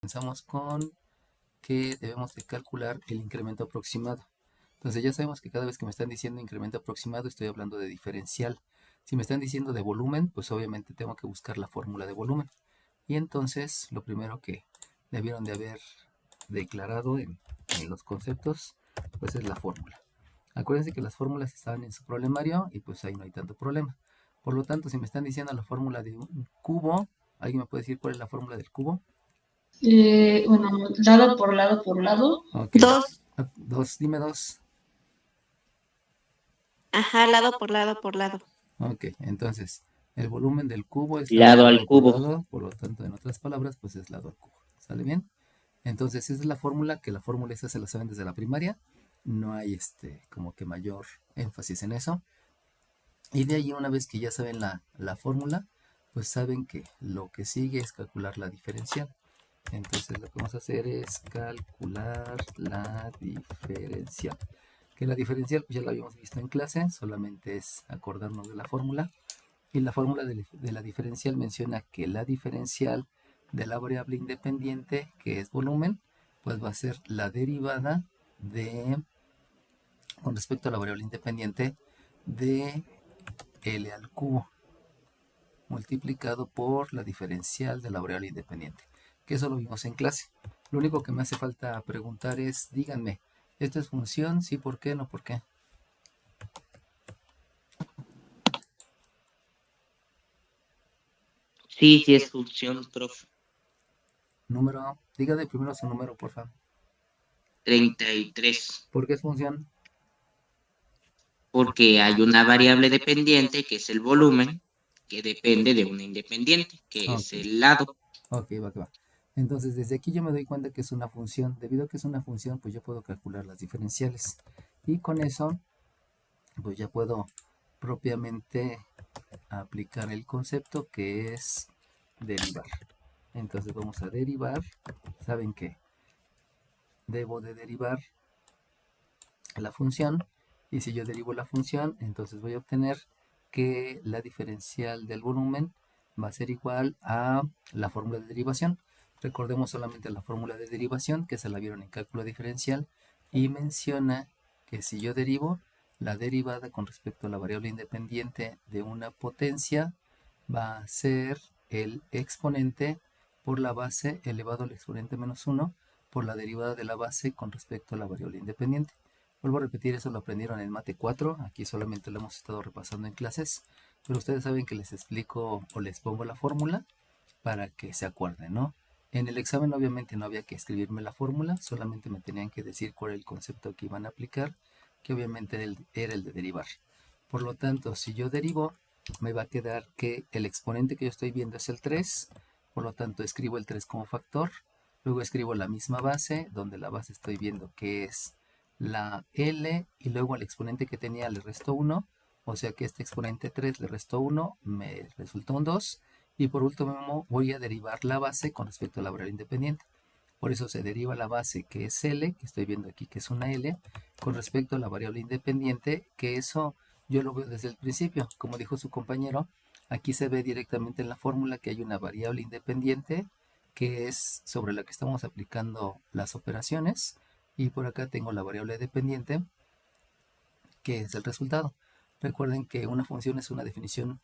comenzamos con que debemos de calcular el incremento aproximado. Entonces ya sabemos que cada vez que me están diciendo incremento aproximado estoy hablando de diferencial. Si me están diciendo de volumen, pues obviamente tengo que buscar la fórmula de volumen. Y entonces lo primero que debieron de haber declarado en los conceptos, pues es la fórmula. Acuérdense que las fórmulas estaban en su problemario y pues ahí no hay tanto problema. Por lo tanto, si me están diciendo la fórmula de un cubo, ¿alguien me puede decir cuál es la fórmula del cubo? Bueno, lado por lado por lado. Ok. 2. Dos, dime dos. Ajá, lado por lado por lado. Ok, entonces el volumen del cubo es Lado al por cubo. lado, por lo tanto, en otras palabras, pues es lado al cubo. ¿Sale bien? Entonces, esa es la fórmula, que la fórmula esa se la saben desde la primaria. No hay como que mayor énfasis en eso. Y de ahí, una vez que ya saben la fórmula, pues saben que lo que sigue es calcular la diferencial. Entonces, lo que vamos a hacer es calcular la diferencial. Que la diferencial, pues ya la habíamos visto en clase, solamente es acordarnos de la fórmula. Y la fórmula de la diferencial menciona que la diferencial de la variable independiente, que es volumen, pues va a ser la derivada con respecto a la variable independiente, de L al cubo, multiplicado por la diferencial de la variable independiente. Que eso lo vimos en clase. Lo único que me hace falta preguntar es, díganme, ¿esto es función? ¿Sí? ¿Por qué? ¿No? ¿Por qué? Sí, sí es función, profe. Número, dígame primero su número, por favor. 33. ¿Por qué es función? Porque hay una variable dependiente, que es el volumen, que depende de una independiente, que es el lado. Ok, va que va. Entonces, desde aquí yo me doy cuenta que es una función. Debido a que es una función, pues yo puedo calcular las diferenciales. Y con eso, pues ya puedo propiamente aplicar el concepto que es derivar. Entonces vamos a derivar. Saben que debo de derivar la función. Y si yo derivo la función, entonces voy a obtener que la diferencial del volumen va a ser igual a la fórmula de derivación. Recordemos solamente la fórmula de derivación, que se la vieron en cálculo diferencial, y menciona que si yo derivo la derivada con respecto a la variable independiente de una potencia, va a ser el exponente por la base elevado al exponente menos 1 por la derivada de la base con respecto a la variable independiente. Vuelvo a repetir, eso lo aprendieron en Mate 4, aquí solamente lo hemos estado repasando en clases, pero ustedes saben que les explico o les pongo la fórmula para que se acuerden, ¿no? En el examen obviamente no había que escribirme la fórmula, solamente me tenían que decir cuál era el concepto que iban a aplicar, que obviamente era el de derivar. Por lo tanto, si yo derivo, me va a quedar que el exponente que yo estoy viendo es el 3, por lo tanto escribo el 3 como factor, luego escribo la misma base, donde la base estoy viendo que es la L, y luego al exponente que tenía le resto 1, o sea que este exponente 3 le resto 1, me resulta un 2, y por último voy a derivar la base con respecto a la variable independiente. Por eso se deriva la base, que es L, que estoy viendo aquí que es una L, con respecto a la variable independiente, que eso yo lo veo desde el principio. Como dijo su compañero, aquí se ve directamente en la fórmula que hay una variable independiente, que es sobre la que estamos aplicando las operaciones, y por acá tengo la variable dependiente, que es el resultado. Recuerden que una función es una definición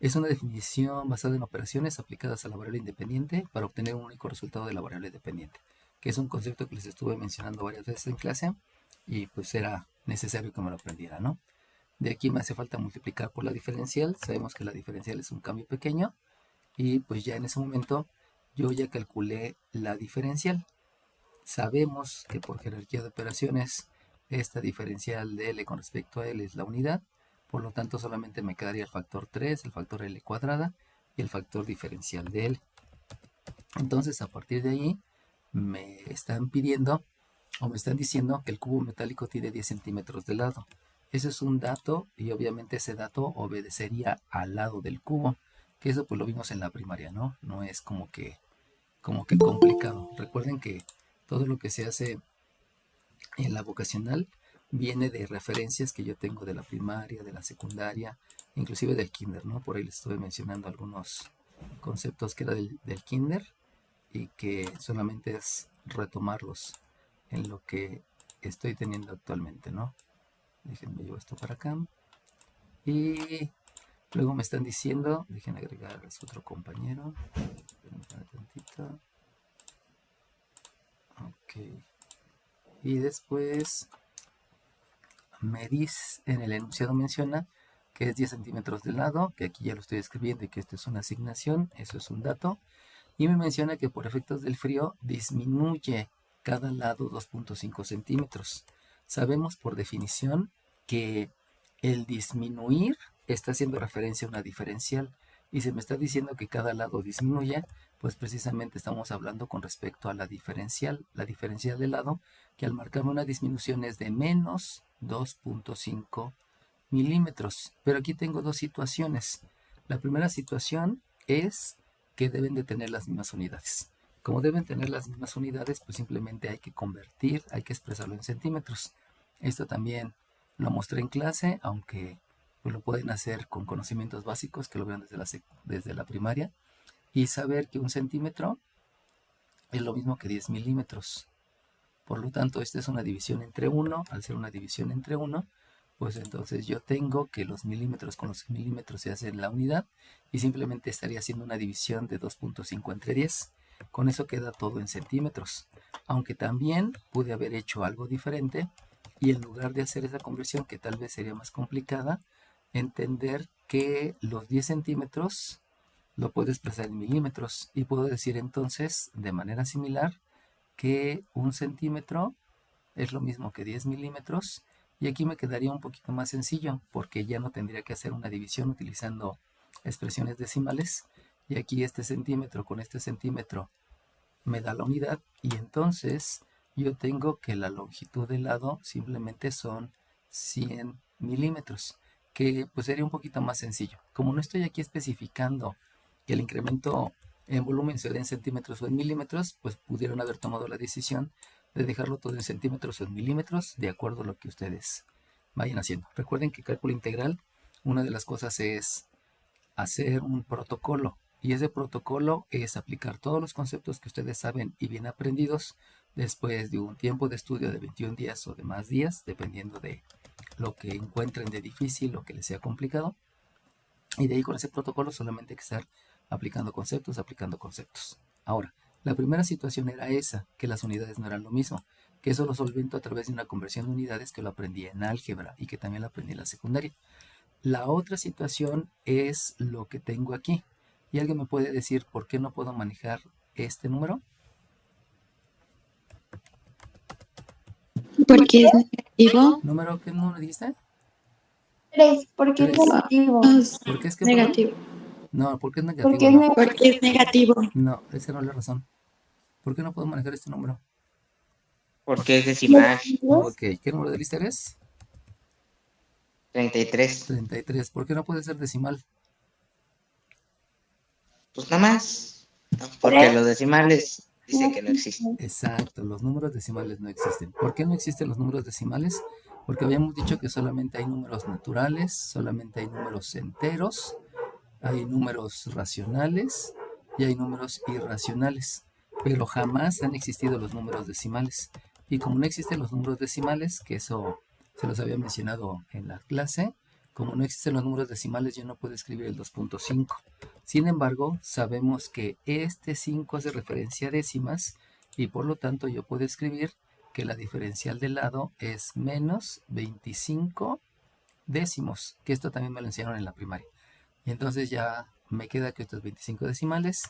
es una definición basada en operaciones aplicadas a la variable independiente para obtener un único resultado de la variable dependiente, que es un concepto que les estuve mencionando varias veces en clase y pues era necesario que me lo aprendiera, ¿no? De aquí me hace falta multiplicar por la diferencial. Sabemos que la diferencial es un cambio pequeño y pues ya en ese momento yo ya calculé la diferencial. Sabemos que por jerarquía de operaciones esta diferencial de L con respecto a L es la unidad, por lo tanto solamente me quedaría el factor 3, el factor L cuadrada y el factor diferencial de L. Entonces a partir de ahí me están pidiendo o me están diciendo que el cubo metálico tiene 10 centímetros de lado. Ese es un dato y obviamente ese dato obedecería al lado del cubo, que eso pues lo vimos en la primaria, ¿no? No es como que complicado. Recuerden que todo lo que se hace en la vocacional viene de referencias que yo tengo de la primaria, de la secundaria, inclusive del kinder, ¿no? Por ahí les estuve mencionando algunos conceptos que era del kinder y que solamente es retomarlos en lo que estoy teniendo actualmente, ¿no? Déjenme llevo esto para acá. Y luego me están diciendo, dejen agregar a su otro compañero. Permítanme tantito. Ok. Y después en el enunciado menciona que es 10 centímetros de lado, que aquí ya lo estoy escribiendo y que esto es una asignación, eso es un dato. Y me menciona que por efectos del frío disminuye cada lado 2.5 centímetros. Sabemos por definición que el disminuir está haciendo referencia a una diferencial. Y si me está diciendo que cada lado disminuye, pues precisamente estamos hablando con respecto a la diferencial. La diferencial del lado, que al marcarme una disminución es de menos 2.5 milímetros. Pero aquí tengo dos situaciones. La primera situación es que deben de tener las mismas unidades. Como deben tener las mismas unidades, pues simplemente hay que convertir, hay que expresarlo en centímetros. Esto también lo mostré en clase, aunque pues lo pueden hacer con conocimientos básicos que lo vean desde la primaria y saber que un centímetro es lo mismo que 10 milímetros. Por lo tanto, esta es una división entre 1. Al ser una división entre 1, pues entonces yo tengo que los milímetros con los milímetros se hacen la unidad y simplemente estaría haciendo una división de 2.5 entre 10. Con eso queda todo en centímetros. Aunque también pude haber hecho algo diferente y en lugar de hacer esa conversión, que tal vez sería más complicada, entender que los 10 centímetros lo puedo expresar en milímetros y puedo decir entonces de manera similar que un centímetro es lo mismo que 10 milímetros y aquí me quedaría un poquito más sencillo porque ya no tendría que hacer una división utilizando expresiones decimales y aquí este centímetro con este centímetro me da la unidad y entonces yo tengo que la longitud del lado simplemente son 100 milímetros, que pues sería un poquito más sencillo. Como no estoy aquí especificando que el incremento en volumen se dé en centímetros o en milímetros, pues pudieron haber tomado la decisión de dejarlo todo en centímetros o en milímetros, de acuerdo a lo que ustedes vayan haciendo. Recuerden que cálculo integral, una de las cosas es hacer un protocolo. Y ese protocolo es aplicar todos los conceptos que ustedes saben y bien aprendidos después de un tiempo de estudio de 21 días o de más días, dependiendo de lo que encuentren de difícil o que les sea complicado. Y de ahí con ese protocolo solamente hay que estar aplicando conceptos. Ahora, la primera situación era esa, que las unidades no eran lo mismo, que eso lo solvento a través de una conversión de unidades que lo aprendí en álgebra y que también lo aprendí en la secundaria. La otra situación es lo que tengo aquí. ¿Y alguien me puede decir por qué no puedo manejar este número? Porque es negativo. ¿Qué número dijiste? 3, porque es 3. negativo. ¿Por qué es que, Negativo. No, ¿por qué es negativo? Porque es No, negativo. Porque es negativo. no, esa no es la razón. ¿Por qué no puedo manejar este número? Porque es decimal. Ok, ¿qué número de lista eres? 33. 33. ¿Por qué no puede ser decimal? Pues nada más. Porque los decimales dice que no existen. Exacto, los números decimales no existen. ¿Por qué no existen los números decimales? Porque habíamos dicho que solamente hay números naturales, solamente hay números enteros, hay números racionales y hay números irracionales, pero jamás han existido los números decimales. Y como no existen los números decimales, que eso se los había mencionado en la clase, como no existen los números decimales, yo no puedo escribir el 2.5. Sin embargo, sabemos que este 5 hace referencia a décimas y por lo tanto yo puedo escribir que la diferencial del lado es menos 25 décimos, que esto también me lo enseñaron en la primaria. Y entonces ya me queda que estos 25 decimales.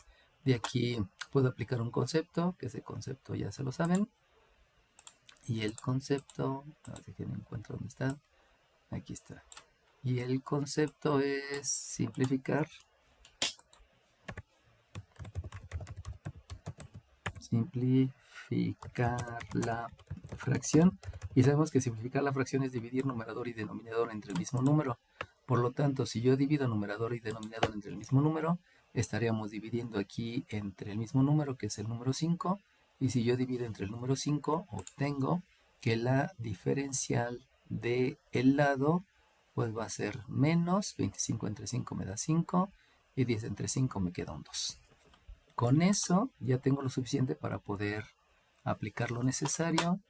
De aquí puedo aplicar un concepto, que ese concepto ya se lo saben. Y el concepto, a ver si encuentro dónde está. Aquí está. Y el concepto es simplificar. Simplificar la fracción. Y sabemos que simplificar la fracción es dividir numerador y denominador entre el mismo número. Por lo tanto, si yo divido numerador y denominador entre el mismo número, estaríamos dividiendo aquí entre el mismo número, que es el número 5. Y si yo divido entre el número 5, obtengo que la diferencial del lado pues va a ser menos 25 entre 5 me da 5 y 10 entre 5 me queda un 2. Con eso ya tengo lo suficiente para poder aplicar lo necesario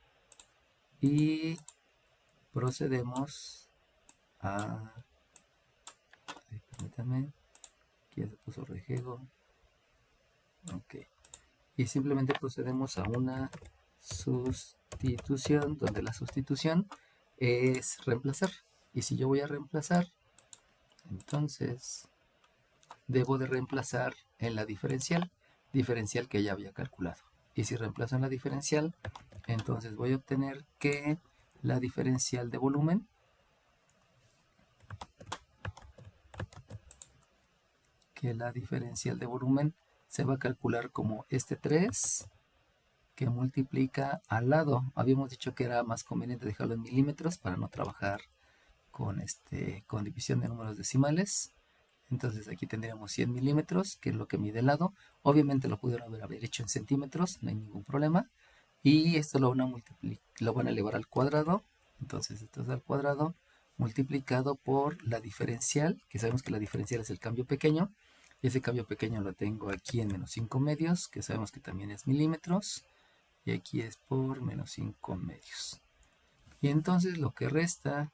y procedemos a... Ay, permítanme, aquí ya se puso rejego. Ok. Y simplemente procedemos a una sustitución, donde la sustitución es reemplazar. Y si yo voy a reemplazar, entonces debo de reemplazar en la diferencial que ya había calculado. Y si reemplazo en la diferencial, entonces voy a obtener que la diferencial de volumen se va a calcular como este 3 que multiplica al lado. Habíamos dicho que era más conveniente dejarlo en milímetros para no trabajar con división de números decimales. Entonces aquí tendríamos 100 milímetros, que es lo que mide el lado. Obviamente lo pudieron haber hecho en centímetros, no hay ningún problema. Y esto lo van a elevar al cuadrado. Entonces esto es al cuadrado multiplicado por la diferencial, que sabemos que la diferencial es el cambio pequeño. Y ese cambio pequeño lo tengo aquí en menos 5 medios, que sabemos que también es milímetros. Y aquí es por menos 5 medios. Y entonces lo que resta,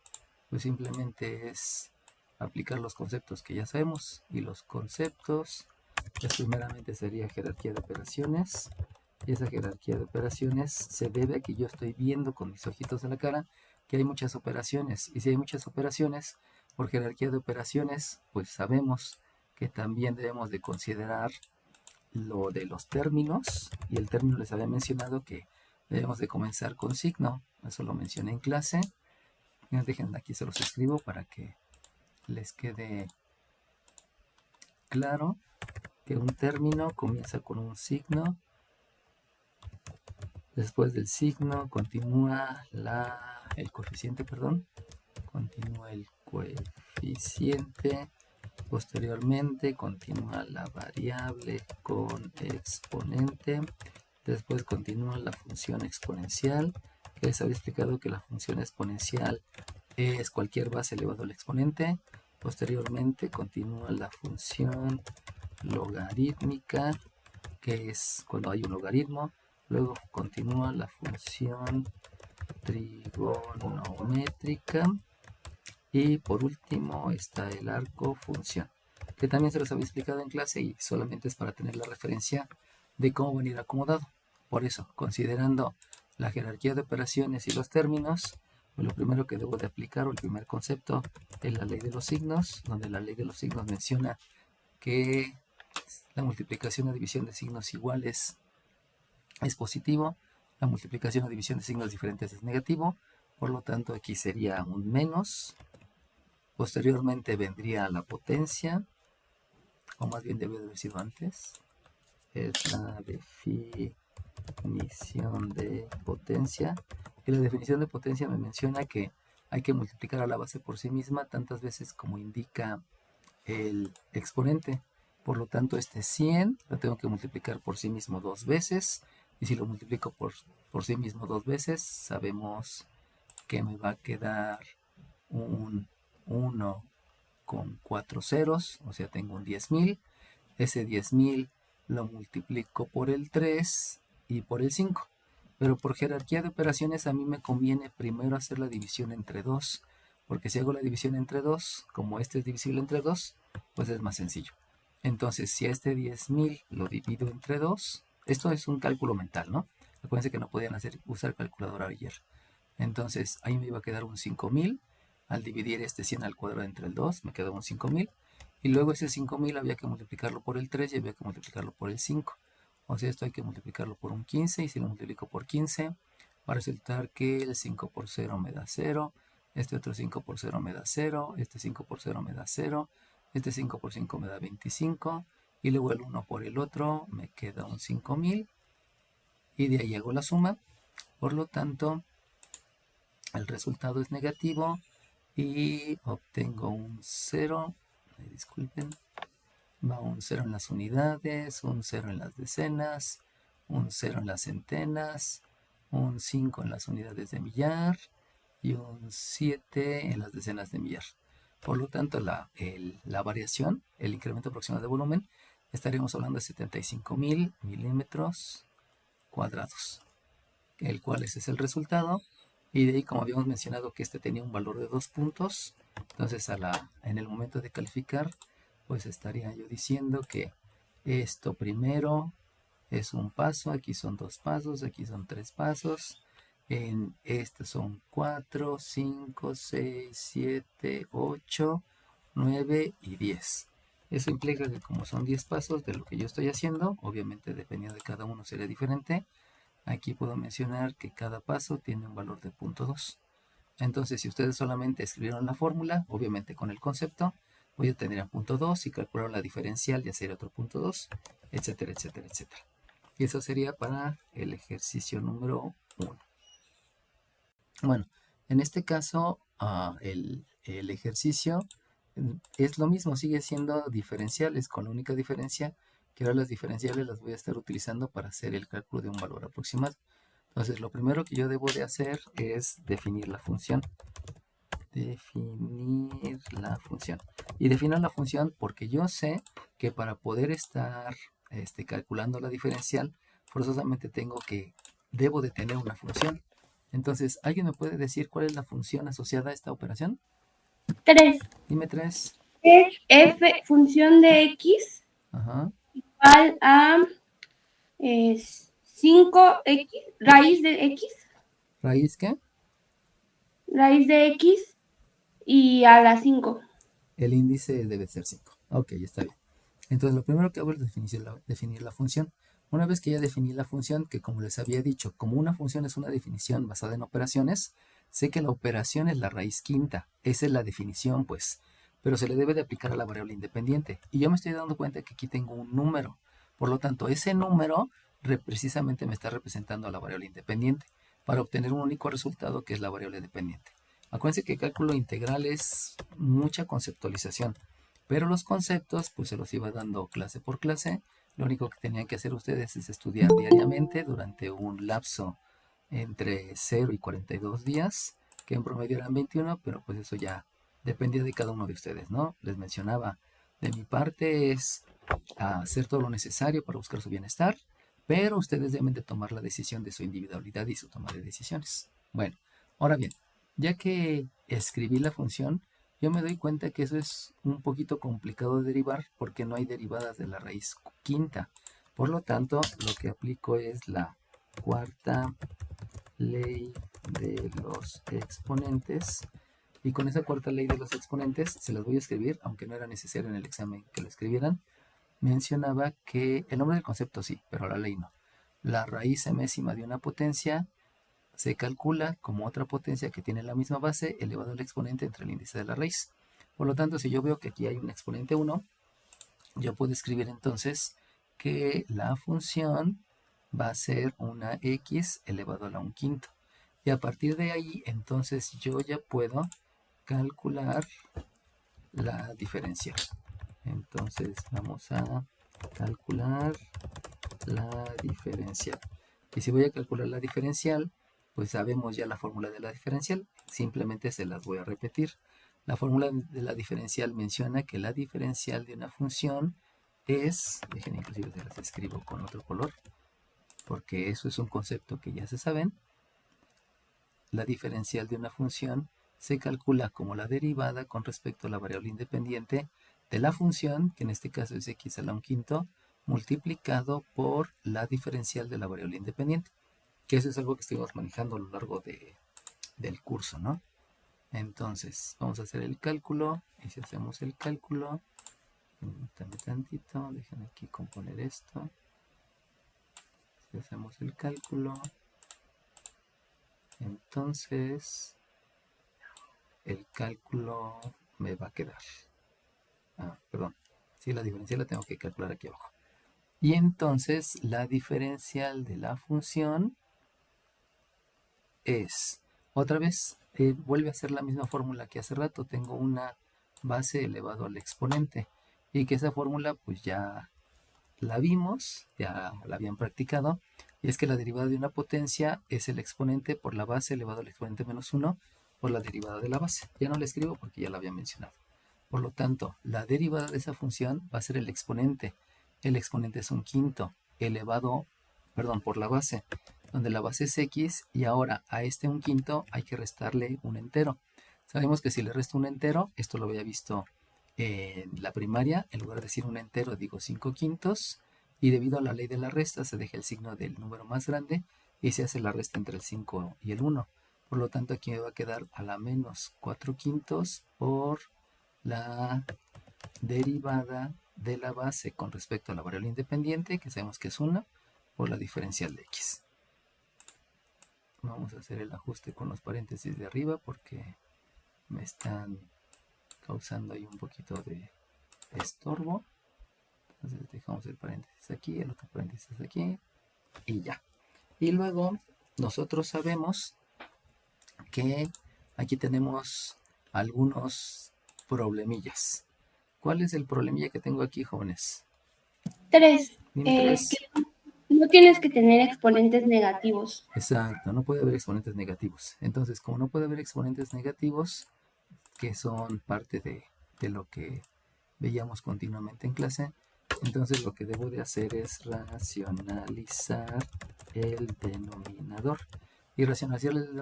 pues simplemente es aplicar los conceptos que ya sabemos. Y los conceptos, pues primeramente sería jerarquía de operaciones. Y esa jerarquía de operaciones se debe a que yo estoy viendo con mis ojitos de la cara que hay muchas operaciones. Y si hay muchas operaciones, por jerarquía de operaciones, pues sabemos que también debemos de considerar lo de los términos. Y el término les había mencionado que debemos de comenzar con signo. Eso lo mencioné en clase. Dejen aquí, se los escribo para que les quede claro que un término comienza con un signo. Después del signo continúa el coeficiente, continúa el coeficiente. Posteriormente continúa la variable con exponente. Después continúa la función exponencial, que les había explicado que la función exponencial es cualquier base elevado al exponente. Posteriormente continúa la función logarítmica, que es cuando hay un logaritmo. Luego continúa la función trigonométrica. Y por último está el arco función, que también se los había explicado en clase y solamente es para tener la referencia de cómo van a ir acomodado. Por eso, considerando la jerarquía de operaciones y los términos, pues lo primero que debo de aplicar, o el primer concepto, es la ley de los signos, donde la ley de los signos menciona que la multiplicación o división de signos iguales es positivo, la multiplicación o división de signos diferentes es negativo, por lo tanto aquí sería un menos. Posteriormente vendría la potencia, o más bien debe de haber sido antes, es la definición de potencia. Y la definición de potencia me menciona que hay que multiplicar a la base por sí misma tantas veces como indica el exponente. Por lo tanto, este 100 lo tengo que multiplicar por sí mismo 2 veces. Y si lo multiplico por sí mismo 2 veces, sabemos que me va a quedar un 1 con 4 ceros, o sea, tengo un 10.000. Ese 10.000 lo multiplico por el 3 y por el 5. Pero por jerarquía de operaciones a mí me conviene primero hacer la división entre 2, porque si hago la división entre 2, como este es divisible entre 2, pues es más sencillo. Entonces, si a este 10.000 lo divido entre 2, esto es un cálculo mental, ¿no? Acuérdense que no podían usar calculadora ayer. Entonces, ahí me iba a quedar un 5.000. Al dividir este 100 al cuadrado entre el 2, me quedó un 5.000. Y luego ese 5.000 había que multiplicarlo por el 3 y había que multiplicarlo por el 5. O sea, esto hay que multiplicarlo por un 15. Y si lo multiplico por 15, va a resultar que el 5 por 0 me da 0. Este otro 5 por 0 me da 0. Este 5 por 0 me da 0. Este 5 por 5 me da 25. Y luego el 1 por el otro me queda un 5.000. Y de ahí hago la suma. Por lo tanto, el resultado es negativo. Y obtengo un 0, disculpen, va un 0 en las unidades, un 0 en las decenas, un 0 en las centenas, un 5 en las unidades de millar y un 7 en las decenas de millar. Por lo tanto, la variación, el incremento aproximado de volumen, estaríamos hablando de 75,000 milímetros cuadrados, el cual ese es el resultado. Y de ahí, como habíamos mencionado que este tenía un valor de 2 puntos, entonces en el momento de calificar, pues estaría yo diciendo que esto primero es un paso, aquí son 2 pasos, aquí son 3 pasos, en este son 4, 5, 6, 7, 8, 9 y 10. Eso implica que como son 10 pasos de lo que yo estoy haciendo, obviamente dependiendo de cada uno sería diferente. Aquí puedo mencionar que cada paso tiene un valor de 0.2. Entonces, si ustedes solamente escribieron la fórmula, obviamente con el concepto, pues ya tendrían 0.2 y calcularon la diferencial, ya sería otro 0.2, etcétera, etcétera, etcétera. Y eso sería para el ejercicio número 1. Bueno, en este caso, el ejercicio es lo mismo, sigue siendo diferenciales, con la única diferencia que ahora las diferenciales las voy a estar utilizando para hacer el cálculo de un valor aproximado. Entonces, lo primero que yo debo de hacer es definir la función. Definir la función. Y definir la función porque yo sé que para poder estar calculando la diferencial, forzosamente debo de tener una función. Entonces, ¿alguien me puede decir cuál es la función asociada a esta operación? 3. Dime 3. F función de x Ajá. igual a 5x, raíz de x, ¿Raíz qué? raíz de x y a la 5. El índice debe ser 5. Ok, está bien. Entonces, lo primero que hago es definir la función. Una vez que ya definí la función, que como les había dicho, como una función es una definición basada en operaciones, sé que la operación es la raíz quinta. Esa es la definición, pues. Pero se le debe de aplicar a la variable independiente. Y yo me estoy dando cuenta que aquí tengo un número. Por lo tanto, ese número precisamente me está representando a la variable independiente para obtener un único resultado que es la variable dependiente. Acuérdense que el cálculo integral es mucha conceptualización. Pero los conceptos, pues se los iba dando clase por clase. Lo único que tenían que hacer ustedes es estudiar diariamente durante un lapso entre 0 y 42 días, que en promedio eran 21, pero pues eso ya dependía de cada uno de ustedes, ¿no? Les mencionaba, de mi parte es hacer todo lo necesario para buscar su bienestar, pero ustedes deben de tomar la decisión de su individualidad y su toma de decisiones. Bueno, ahora bien, ya que escribí la función, yo me doy cuenta que eso es un poquito complicado de derivar porque no hay derivadas de la raíz quinta. Por lo tanto, lo que aplico es la cuarta ley de los exponentes. Y con esa cuarta ley de los exponentes se las voy a escribir, aunque no era necesario en el examen que lo escribieran. Mencionaba que el nombre del concepto sí, pero la ley no. La raíz enésima de una potencia se calcula como otra potencia que tiene la misma base elevado al exponente entre el índice de la raíz. Por lo tanto, si yo veo que aquí hay un exponente 1, yo puedo escribir entonces que la función va a ser una x elevado a la 1/5. Y a partir de ahí, entonces yo ya puedo calcular la diferencial. Entonces vamos a calcular la diferencial. Y si voy a calcular la diferencial, pues sabemos ya la fórmula de la diferencial. Simplemente se las voy a repetir. La fórmula de la diferencial menciona que la diferencial de una función es, dejen inclusive se las escribo con otro color, porque eso es un concepto que ya se saben. La diferencial de una función se calcula como la derivada con respecto a la variable independiente de la función, que en este caso es x a la 1/5, multiplicado por la diferencial de la variable independiente, que eso es algo que estuvimos manejando a lo largo del curso, ¿no? Entonces, vamos a hacer el cálculo, y si hacemos el cálculo, permítanme tantito, déjenme aquí componer esto. Si hacemos el cálculo, entonces el cálculo me va a quedar. Perdón. Sí, la diferencial la tengo que calcular aquí abajo. Y entonces la diferencial de la función es, otra vez, vuelve a ser la misma fórmula que hace rato. Tengo una base elevado al exponente. Y que esa fórmula pues ya la vimos, ya la habían practicado. Y es que la derivada de una potencia es el exponente por la base elevado al exponente menos 1 por la derivada de la base. Ya no la escribo porque ya la había mencionado. Por lo tanto, la derivada de esa función va a ser el exponente el exponente es un quinto elevado, perdón, por la base, donde la base es x y ahora a este un quinto hay que restarle un entero. Sabemos que si le resto un entero, esto lo había visto en la primaria, en lugar de decir un entero digo 5 quintos y debido a la ley de la resta se deja el signo del número más grande y se hace la resta entre el 5 y el 1. Por lo tanto aquí me va a quedar a la menos 4 quintos por la derivada de la base con respecto a la variable independiente, que sabemos que es 1, por la diferencial de x. Vamos a hacer el ajuste con los paréntesis de arriba porque me están causando ahí un poquito de estorbo. Entonces dejamos el paréntesis aquí, el otro paréntesis aquí y ya. Y luego nosotros sabemos que aquí tenemos algunos problemillas. ¿Cuál es el problemilla que tengo aquí, jóvenes? 3. Dime tres. Que no tienes que tener exponentes negativos. Exacto, no puede haber exponentes negativos. Entonces, como no puede haber exponentes negativos, que son parte de lo que veíamos continuamente en clase, entonces lo que debo de hacer es racionalizar el denominador. Y racionalizar el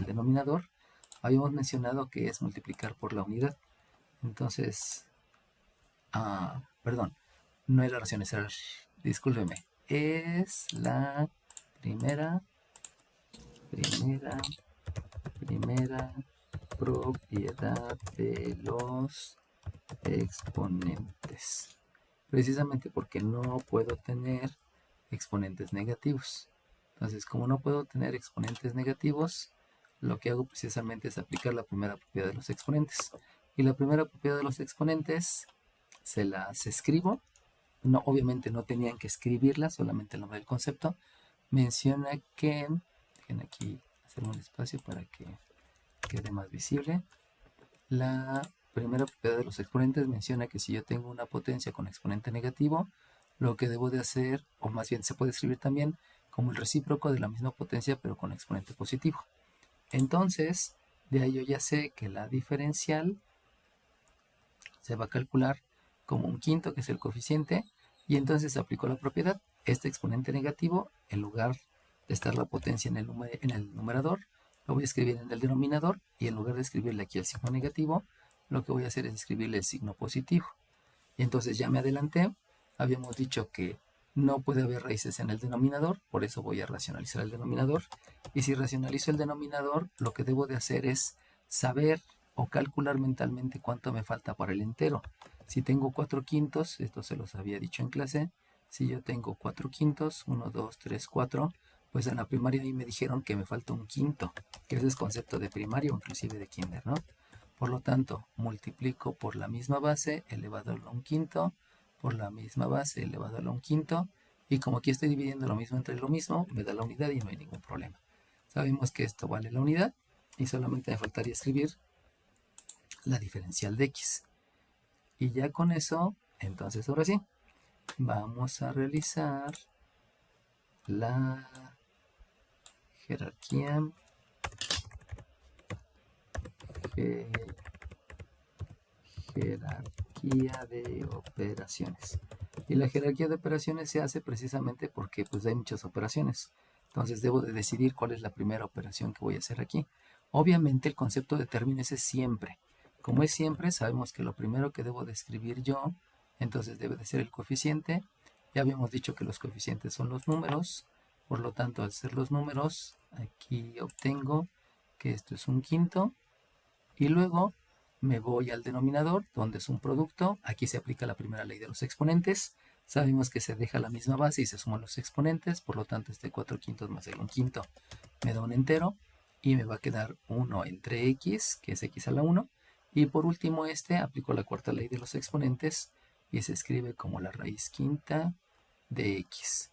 denominador, habíamos mencionado que es multiplicar por la unidad. Entonces, perdón, no era racionalizar, discúlpeme, es la primera propiedad de los exponentes, precisamente porque no puedo tener exponentes negativos. Entonces, como no puedo tener exponentes negativos, lo que hago precisamente es aplicar la primera propiedad de los exponentes. Y la primera propiedad de los exponentes se las escribo. No, obviamente no tenían que escribirla, solamente el nombre del concepto. Menciona que, dejen aquí hacer un espacio para que quede más visible. La primera propiedad de los exponentes menciona que si yo tengo una potencia con exponente negativo, lo que debo de hacer, o más bien se puede escribir también como el recíproco de la misma potencia pero con exponente positivo. Entonces, de ahí yo ya sé que la diferencial se va a calcular como un quinto, que es el coeficiente, y entonces aplico la propiedad. Este exponente negativo, en lugar de estar la potencia en el numerador, lo voy a escribir en el denominador, y en lugar de escribirle aquí el signo negativo, lo que voy a hacer es escribirle el signo positivo. Y entonces ya me adelanté, habíamos dicho que no puede haber raíces en el denominador, por eso voy a racionalizar el denominador. Y si racionalizo el denominador, lo que debo de hacer es saber o calcular mentalmente cuánto me falta para el entero. Si tengo 4 quintos, esto se los había dicho en clase, si yo tengo 4 quintos, 1, 2, 3, 4, pues en la primaria a mí me dijeron que me falta un quinto, que ese es concepto de primaria o inclusive de kinder, ¿no? Por lo tanto, multiplico por la misma base elevado a un quinto, por la misma base elevado a un quinto, y como aquí estoy dividiendo lo mismo entre lo mismo, me da la unidad y no hay ningún problema. Sabemos que esto vale la unidad y solamente me faltaría escribir la diferencial de x. Y ya con eso, entonces ahora sí, vamos a realizar la jerarquía de operaciones. Y la jerarquía de operaciones se hace precisamente porque pues hay muchas operaciones. Entonces debo de decidir cuál es la primera operación que voy a hacer aquí. Obviamente el concepto de términos es siempre. Como es siempre, sabemos que lo primero que debo de escribir yo, entonces debe de ser el coeficiente. Ya habíamos dicho que los coeficientes son los números. Por lo tanto, al ser los números, aquí obtengo que esto es un quinto. Y luego me voy al denominador, donde es un producto. Aquí se aplica la primera ley de los exponentes. Sabemos que se deja la misma base y se suman los exponentes. Por lo tanto, este 4 quintos más el 1 quinto me da un entero. Y me va a quedar 1 entre x, que es x a la 1. Y por último aplico la cuarta ley de los exponentes y se escribe como la raíz quinta de x.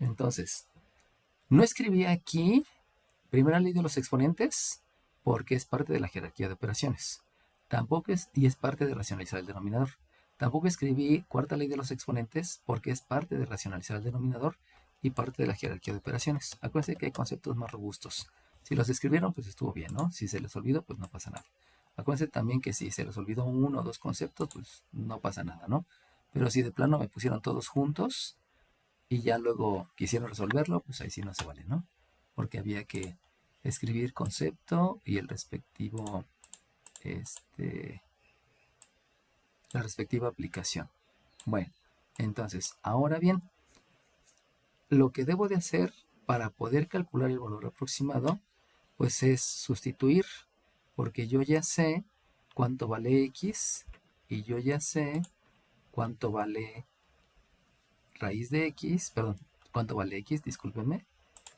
Entonces, no escribí aquí primera ley de los exponentes porque es parte de la jerarquía de operaciones. Tampoco es parte de racionalizar el denominador. Tampoco escribí cuarta ley de los exponentes porque es parte de racionalizar el denominador y parte de la jerarquía de operaciones. Acuérdense que hay conceptos más robustos. Si los escribieron, pues estuvo bien, ¿no? Si se les olvidó, pues no pasa nada. Acuérdense también que si se les olvidó uno o dos conceptos, pues no pasa nada, ¿no? Pero si de plano me pusieron todos juntos y ya luego quisieron resolverlo, pues ahí sí no se vale, ¿no? Porque había que escribir concepto y el respectivo, la respectiva aplicación. Bueno, entonces, ahora bien, lo que debo de hacer para poder calcular el valor aproximado, pues es sustituir, porque yo ya sé cuánto vale x y yo ya sé cuánto vale raíz de x, perdón, cuánto vale x, discúlpenme,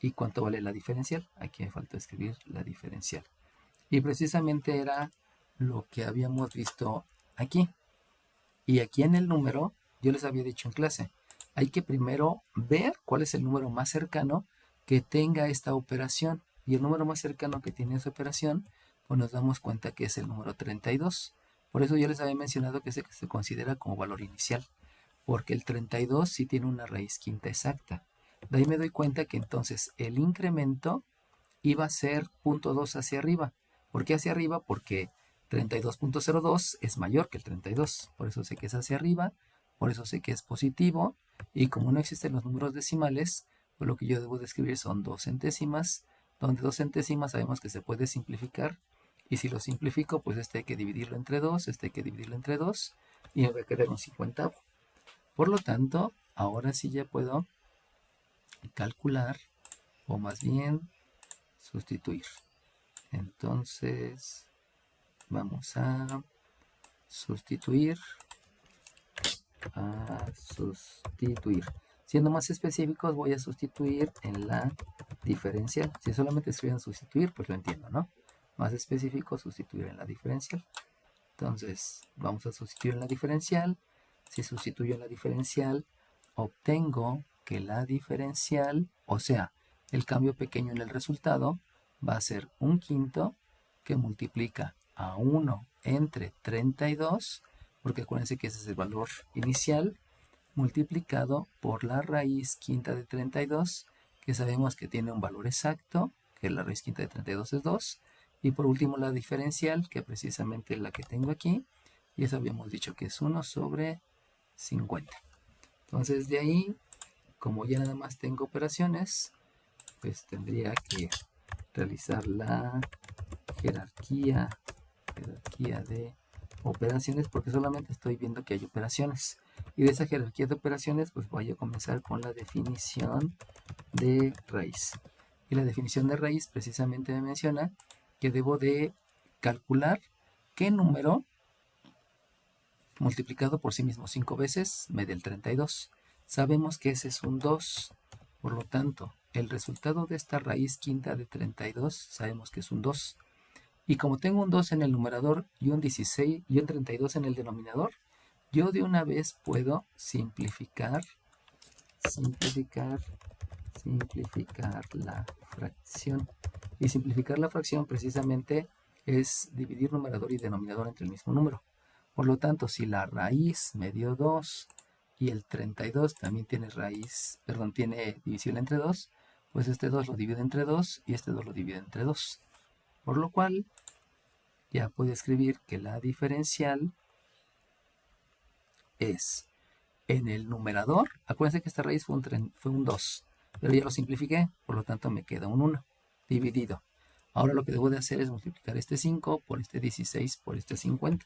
y cuánto vale la diferencial. Aquí me falta escribir la diferencial. Y precisamente era lo que habíamos visto aquí. Y aquí en el número, yo les había dicho en clase, hay que primero ver cuál es el número más cercano que tenga esta operación. Y el número más cercano que tiene esa operación, pues nos damos cuenta que es el número 32. Por eso yo les había mencionado que se considera como valor inicial, porque el 32 sí tiene una raíz quinta exacta. De ahí me doy cuenta que entonces el incremento iba a ser 0.2 hacia arriba. ¿Por qué hacia arriba? Porque 32.02 es mayor que el 32. Por eso sé que es hacia arriba, por eso sé que es positivo. Y como no existen los números decimales, pues lo que yo debo de escribir son 2 centésimas, donde 2 centésimas sabemos que se puede simplificar. Y si lo simplifico, pues este hay que dividirlo entre 2, este hay que dividirlo entre 2, y me va a quedar un 50. Por lo tanto, ahora sí ya puedo calcular, o más bien sustituir. Entonces, vamos a sustituir. Siendo más específicos, voy a sustituir en la diferencial. Si solamente escriben sustituir, pues lo entiendo, ¿no? Más específico, sustituir en la diferencial. Entonces, vamos a sustituir en la diferencial. Si sustituyo en la diferencial, obtengo que la diferencial, o sea, el cambio pequeño en el resultado, va a ser un quinto que multiplica a 1 entre 32, porque acuérdense que ese es el valor inicial, multiplicado por la raíz quinta de 32, que sabemos que tiene un valor exacto, que la raíz quinta de 32 es 2, y por último la diferencial, que precisamente es la que tengo aquí, y eso habíamos dicho que es 1 sobre 50. Entonces de ahí, como ya nada más tengo operaciones, pues tendría que realizar la jerarquía de operaciones, porque solamente estoy viendo que hay operaciones. Y de esa jerarquía de operaciones, pues voy a comenzar con la definición de raíz. Y la definición de raíz precisamente me menciona que debo de calcular qué número multiplicado por sí mismo 5 veces me da el 32. Sabemos que ese es un 2, por lo tanto, el resultado de esta raíz quinta de 32 sabemos que es un 2. Y como tengo un 2 en el numerador y un 16 y un 32 en el denominador, yo de una vez puedo simplificar la fracción. Y simplificar la fracción precisamente es dividir numerador y denominador entre el mismo número. Por lo tanto, si la raíz me dio 2 y el 32 también tiene tiene división entre 2, pues este 2 lo divide entre 2 y este 2 lo divide entre 2. Por lo cual, ya puedo escribir que la diferencial es en el numerador. Acuérdense que esta raíz fue un 2, pero ya lo simplifiqué, por lo tanto me queda un 1 dividido. Ahora lo que debo de hacer es multiplicar este 5 por este 16 por este 50.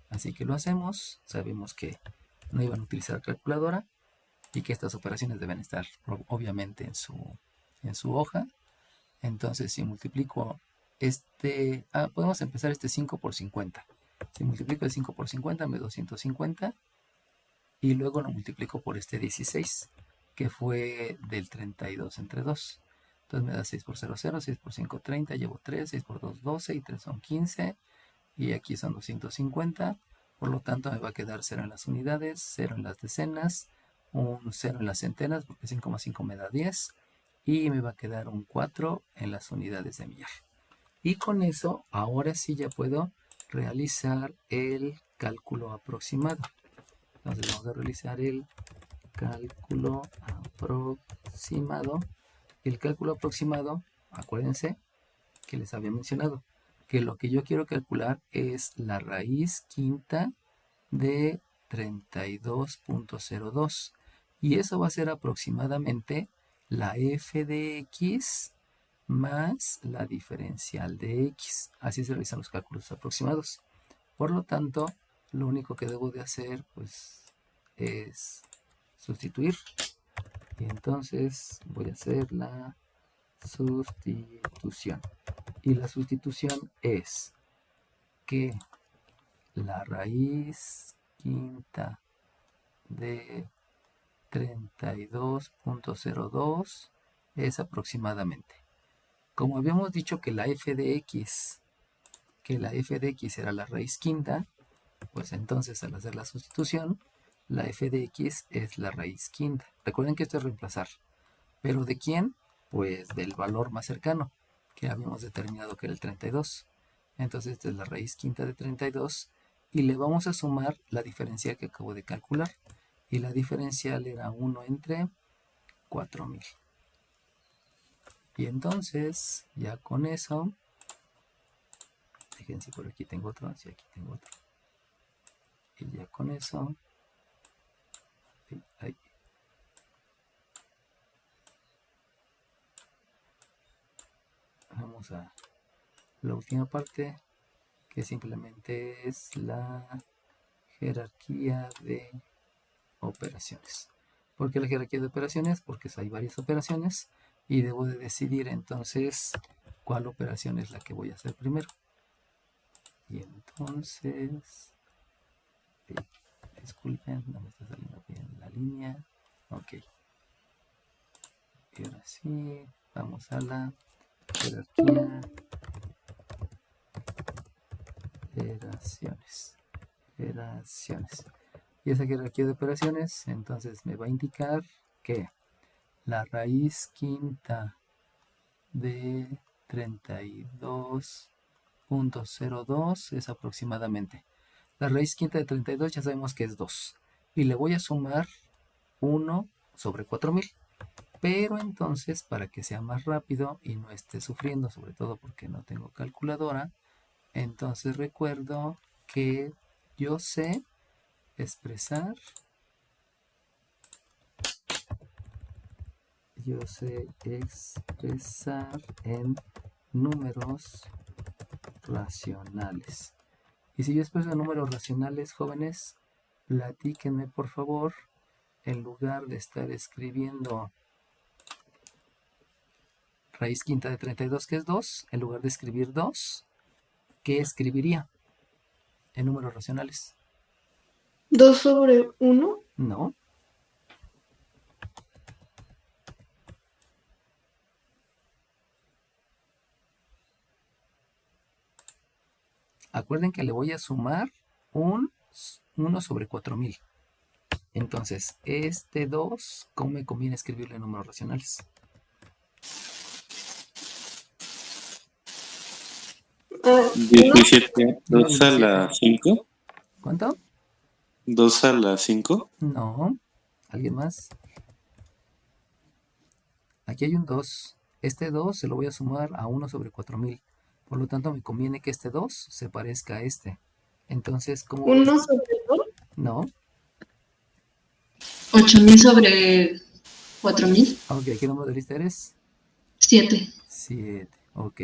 Así que lo hacemos. Sabemos que no iban a utilizar calculadora y que estas operaciones deben estar obviamente en su hoja. Entonces si multiplico podemos empezar este 5 por 50. Si multiplico el 5 por 50 me da 250 y luego lo multiplico por este 16 que fue del 32 entre 2. Entonces me da 6 por 0, 0, 6 por 5, 30, llevo 3, 6 por 2, 12 y 3 son 15 y aquí son 250. Por lo tanto me va a quedar 0 en las unidades, 0 en las decenas, un 0 en las centenas porque 5 más 5 me da 10 y me va a quedar un 4 en las unidades de millar. Y con eso ahora sí ya puedo realizar el cálculo aproximado. Entonces vamos a realizar el cálculo aproximado. El cálculo aproximado, acuérdense que les había mencionado, que lo que yo quiero calcular es la raíz quinta de 32.02 y eso va a ser aproximadamente la f de x más la diferencial de x. Así se realizan los cálculos aproximados. Por lo tanto, lo único que debo de hacer pues es sustituir. Y entonces voy a hacer la sustitución. Y la sustitución es que la raíz quinta de 32.02 es aproximadamente. Como habíamos dicho que la f de x era la raíz quinta, pues entonces al hacer la sustitución, la f de x es la raíz quinta. Recuerden que esto es reemplazar. ¿Pero de quién? Pues del valor más cercano, que habíamos determinado que era el 32. Entonces esta es la raíz quinta de 32 y le vamos a sumar la diferencial que acabo de calcular. Y la diferencial era 1 entre 4000. Y entonces, ya con eso, fíjense, por aquí tengo otro, sí, aquí tengo otro. Y ya con eso, ahí. Vamos a la última parte, que simplemente es la jerarquía de operaciones. ¿Por qué la jerarquía de operaciones? Porque hay varias operaciones y debo de decidir entonces cuál operación es la que voy a hacer primero. Y entonces, disculpen, no me está saliendo bien la línea. Ok. Y ahora sí, vamos a la jerarquía operaciones. Y esa jerarquía de operaciones entonces me va a indicar que la raíz quinta de 32.02 es aproximadamente. La raíz quinta de 32 ya sabemos que es 2. Y le voy a sumar 1 sobre 4000. Pero entonces, para que sea más rápido y no esté sufriendo, sobre todo porque no tengo calculadora, entonces recuerdo que yo sé expresar en números racionales. Y si yo expreso en números racionales, jóvenes, platíquenme por favor, en lugar de estar escribiendo raíz quinta de 32, que es 2, en lugar de escribir 2, ¿qué escribiría en números racionales? 2 sobre 1. No. Acuerden que le voy a sumar un 1 sobre 4000. Entonces, este 2, ¿cómo me conviene escribirlo en números racionales? Ah, 17, Dime 2 a 17. la 5. ¿Cuánto? 2 a la 5. No. ¿Alguien más? Aquí hay un 2. Este 2 se lo voy a sumar a 1 sobre 4000. Por lo tanto, me conviene que este 2 se parezca a este. Entonces, ¿cómo voy a 1 sobre 2. No. 8000 sobre 4000. Ok, ¿qué número de lista eres? 7. 7. Ok.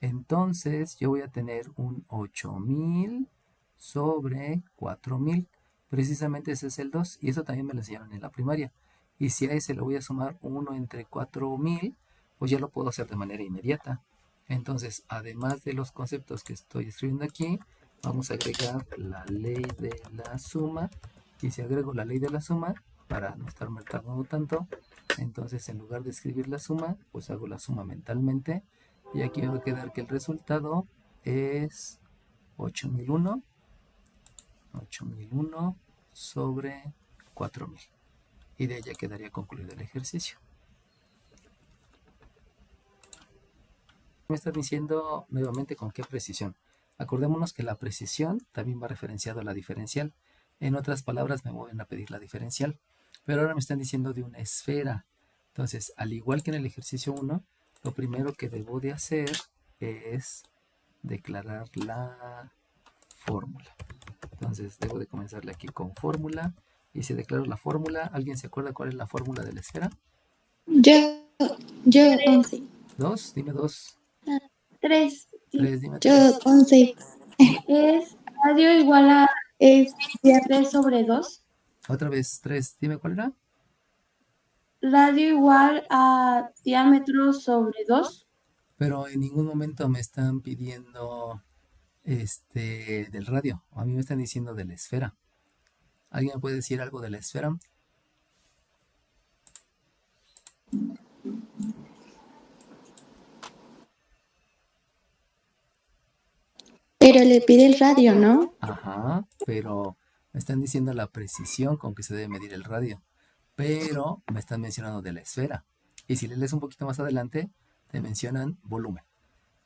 Entonces, yo voy a tener un 8000 sobre 4000. Precisamente ese es el 2. Y eso también me lo enseñaron en la primaria. Y si a ese le voy a sumar 1 entre 4000, pues ya lo puedo hacer de manera inmediata. Entonces, además de los conceptos que estoy escribiendo aquí, vamos a agregar la ley de la suma. Y si agrego la ley de la suma, para no estar tardando tanto, entonces en lugar de escribir la suma, pues hago la suma mentalmente. Y aquí me va a quedar que el resultado es 8001 sobre 4000. Y de ella quedaría concluido el ejercicio. Me están diciendo nuevamente con qué precisión. Acordémonos que la precisión también va referenciado a la diferencial. En otras palabras, me vuelven a pedir la diferencial. Pero ahora me están diciendo de una esfera. Entonces, al igual que en el ejercicio 1, lo primero que debo de hacer es declarar la fórmula. Entonces debo de comenzarle aquí con fórmula. Y si declaro la fórmula, ¿alguien se acuerda cuál es la fórmula de la esfera? Yo 11. 2, dime 2. 3. 3, dime Yo 3. 11. Es radio igual a Es 3 sobre 2. Otra vez 3, dime cuál era. Radio igual a diámetro sobre 2. Pero en ningún momento me están pidiendo del radio. A mí me están diciendo de la esfera. ¿Alguien me puede decir algo de la esfera? pero le pide el radio, ¿no? Ajá, pero me están diciendo la precisión con que se debe medir el radio. Pero me están mencionando de la esfera. Y si le lees un poquito más adelante, te mencionan volumen.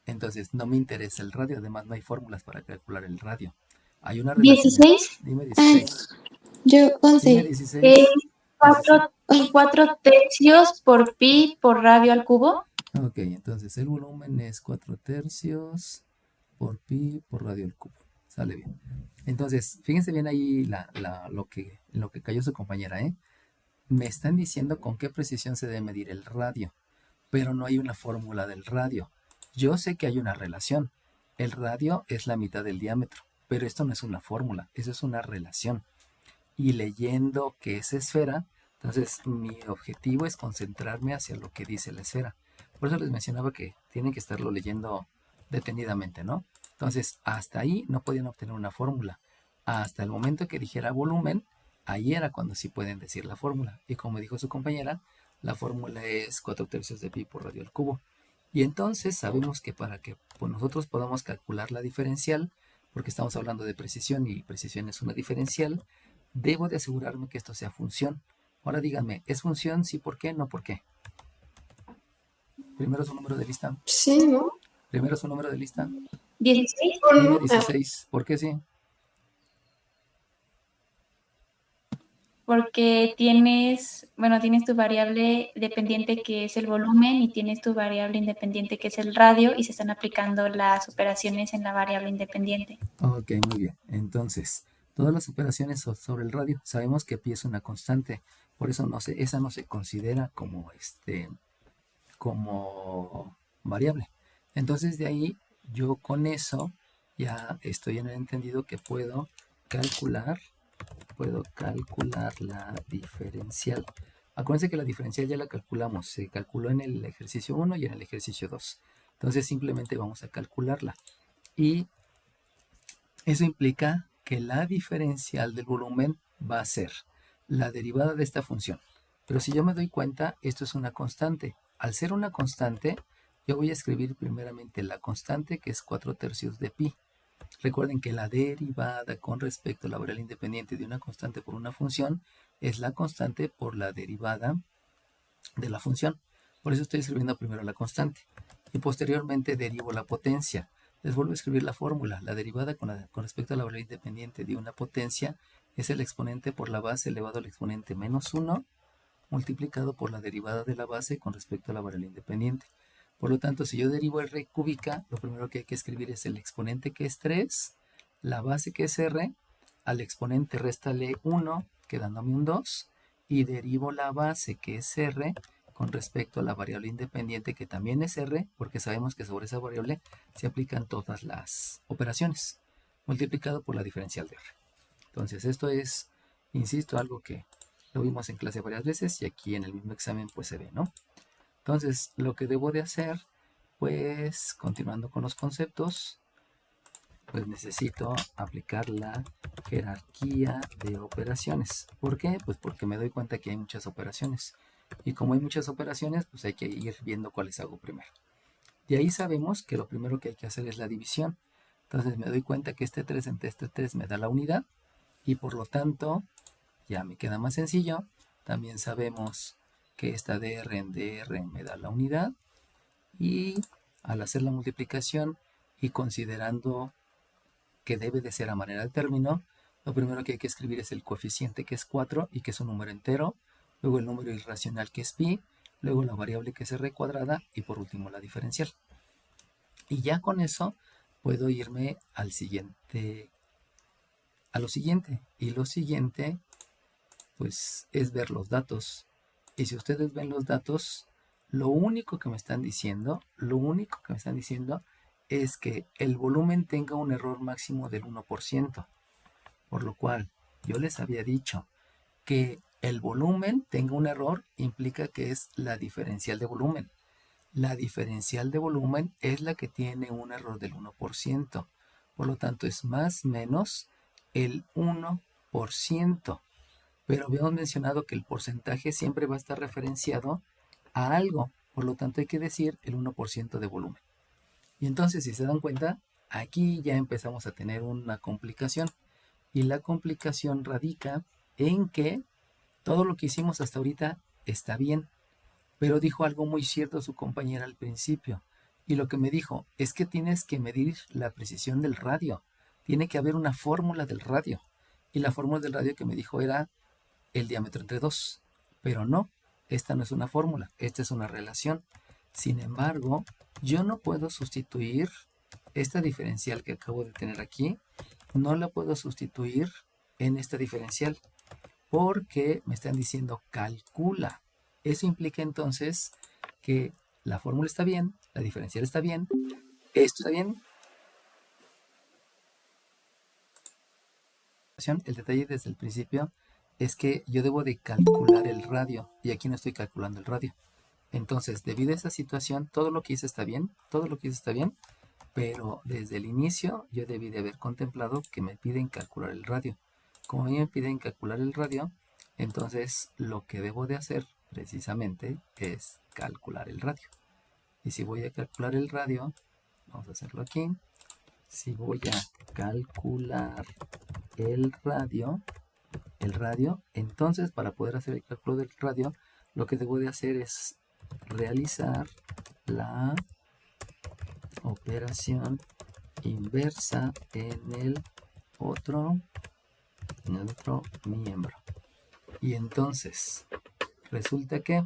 Entonces, no me interesa el radio. Además, no hay fórmulas para calcular el radio. Hay una relación. 16. Dime 16. Yo Dime 11. 16. Es 4 tercios por pi por radio al cubo. Ok, entonces el volumen es 4 tercios por pi por radio al cubo. Sale bien. Entonces, fíjense bien ahí lo que cayó su compañera, ¿eh? Me están diciendo con qué precisión se debe medir el radio, pero no hay una fórmula del radio. Yo sé que hay una relación. El radio es la mitad del diámetro, pero esto no es una fórmula, eso es una relación. Y leyendo que es esfera, entonces mi objetivo es concentrarme hacia lo que dice la esfera. Por eso les mencionaba que tienen que estarlo leyendo detenidamente, ¿no? Entonces, hasta ahí no podían obtener una fórmula. Hasta el momento que dijera volumen, ahí era cuando sí pueden decir la fórmula. Y como dijo su compañera, la fórmula es 4 tercios de pi por radio al cubo. Y entonces sabemos que para que nosotros podamos calcular la diferencial, porque estamos hablando de precisión y precisión es una diferencial, debo de asegurarme que esto sea función. Ahora díganme, ¿es función? Sí, ¿por qué? No, ¿por qué? Primero su número de lista. Sí, ¿no? Primero su número de lista. 16. Dime 16. ¿Por qué sí? Porque tienes tu variable dependiente que es el volumen y tienes tu variable independiente que es el radio y se están aplicando las operaciones en la variable independiente. Ok, muy bien. Entonces, todas las operaciones sobre el radio, sabemos que pi es una constante, por eso esa no se considera como variable. Entonces, de ahí yo con eso ya estoy en el entendido que puedo calcular la diferencial. Acuérdense que la diferencial ya la calculamos, se calculó en el ejercicio 1 y en el ejercicio 2. Entonces simplemente vamos a calcularla. Y eso implica que la diferencial del volumen va a ser la derivada de esta función. Pero si yo me doy cuenta, esto es una constante. Al ser una constante, yo voy a escribir primeramente la constante, que es 4 tercios de pi. Recuerden que la derivada con respecto a la variable independiente de una constante por una función es la constante por la derivada de la función. Por eso estoy escribiendo primero la constante y posteriormente derivo la potencia. Les vuelvo a escribir la fórmula. La derivada con respecto a la variable independiente de una potencia es el exponente por la base elevado al exponente menos 1 multiplicado por la derivada de la base con respecto a la variable independiente. Por lo tanto, si yo derivo r cúbica, lo primero que hay que escribir es el exponente, que es 3, la base, que es r, al exponente réstale 1, quedándome un 2, y derivo la base, que es r, con respecto a la variable independiente, que también es r, porque sabemos que sobre esa variable se aplican todas las operaciones, multiplicado por la diferencial de r. Entonces, esto es, insisto, algo que lo vimos en clase varias veces y aquí en el mismo examen pues se ve, ¿no? Entonces, lo que debo de hacer, pues, continuando con los conceptos, pues necesito aplicar la jerarquía de operaciones. ¿Por qué? Pues porque me doy cuenta que hay muchas operaciones. Y como hay muchas operaciones, pues hay que ir viendo cuáles hago primero. De ahí sabemos que lo primero que hay que hacer es la división. Entonces me doy cuenta que este 3 entre este 3 me da la unidad. Y por lo tanto, ya me queda más sencillo. También sabemos que esta dr en dr me da la unidad, y al hacer la multiplicación y considerando que debe de ser a manera de término, lo primero que hay que escribir es el coeficiente, que es 4 y que es un número entero, luego el número irracional, que es pi, luego la variable, que es r cuadrada, y por último la diferencial. Y ya con eso puedo irme a lo siguiente. Y lo siguiente, pues, es ver los datos. Y si ustedes ven los datos, lo único que me están diciendo es que el volumen tenga un error máximo del 1%. Por lo cual, yo les había dicho que el volumen tenga un error implica que es la diferencial de volumen. La diferencial de volumen es la que tiene un error del 1%. Por lo tanto, es más menos el 1%. Pero habíamos mencionado que el porcentaje siempre va a estar referenciado a algo. Por lo tanto, hay que decir el 1% de volumen. Y entonces, si se dan cuenta, aquí ya empezamos a tener una complicación. Y la complicación radica en que todo lo que hicimos hasta ahorita está bien. Pero dijo algo muy cierto su compañera al principio. Y lo que me dijo es que tienes que medir la precisión del radio. Tiene que haber una fórmula del radio. Y la fórmula del radio que me dijo era el diámetro entre 2. Pero no, esta no es una fórmula, esta es una relación. Sin embargo, yo no puedo sustituir esta diferencial que acabo de tener aquí, no la puedo sustituir en esta diferencial, porque me están diciendo calcula. Eso implica entonces que la fórmula está bien, la diferencial está bien, esto está bien. El detalle desde el principio es que yo debo de calcular el radio y aquí no estoy calculando el radio. Entonces, debido a esa situación, todo lo que hice está bien, pero desde el inicio yo debí de haber contemplado que me piden calcular el radio. Como a mí me piden calcular el radio, entonces lo que debo de hacer precisamente es calcular el radio. Y si voy a calcular el radio, vamos a hacerlo aquí. Si voy a calcular el radio, entonces para poder hacer el cálculo del radio, lo que debo de hacer es realizar la operación inversa en el otro miembro. Y entonces resulta que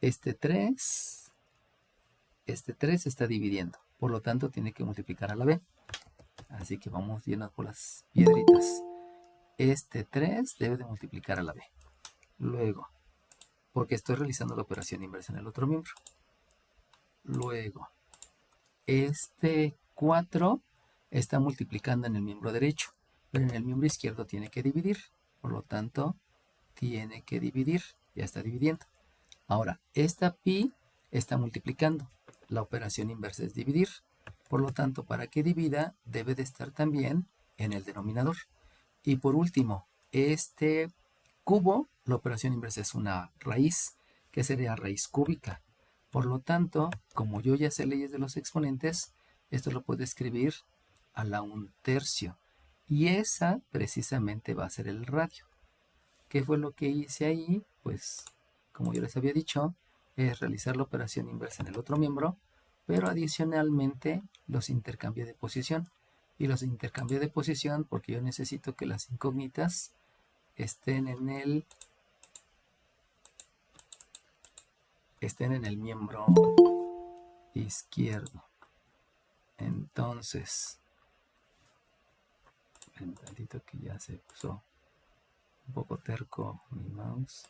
este 3 está dividiendo, por lo tanto tiene que multiplicar a la b. Así que vamos yendo por las piedritas. Este 3 debe de multiplicar a la b. Luego, porque estoy realizando la operación inversa en el otro miembro. Luego, este 4 está multiplicando en el miembro derecho, pero en el miembro izquierdo tiene que dividir. Por lo tanto, tiene que dividir. Ya está dividiendo. Ahora, esta pi está multiplicando. La operación inversa es dividir. Por lo tanto, para que divida, debe de estar también en el denominador. Y por último, este cubo, la operación inversa es una raíz, que sería raíz cúbica. Por lo tanto, como yo ya sé leyes de los exponentes, esto lo puedo escribir a la 1/3. Y esa precisamente va a ser el radio. ¿Qué fue lo que hice ahí? Pues, como yo les había dicho, es realizar la operación inversa en el otro miembro, pero adicionalmente los intercambié de posición. Y los intercambié de posición porque yo necesito que las incógnitas estén en el miembro izquierdo. Entonces, un tantito que ya se puso un poco terco mi mouse.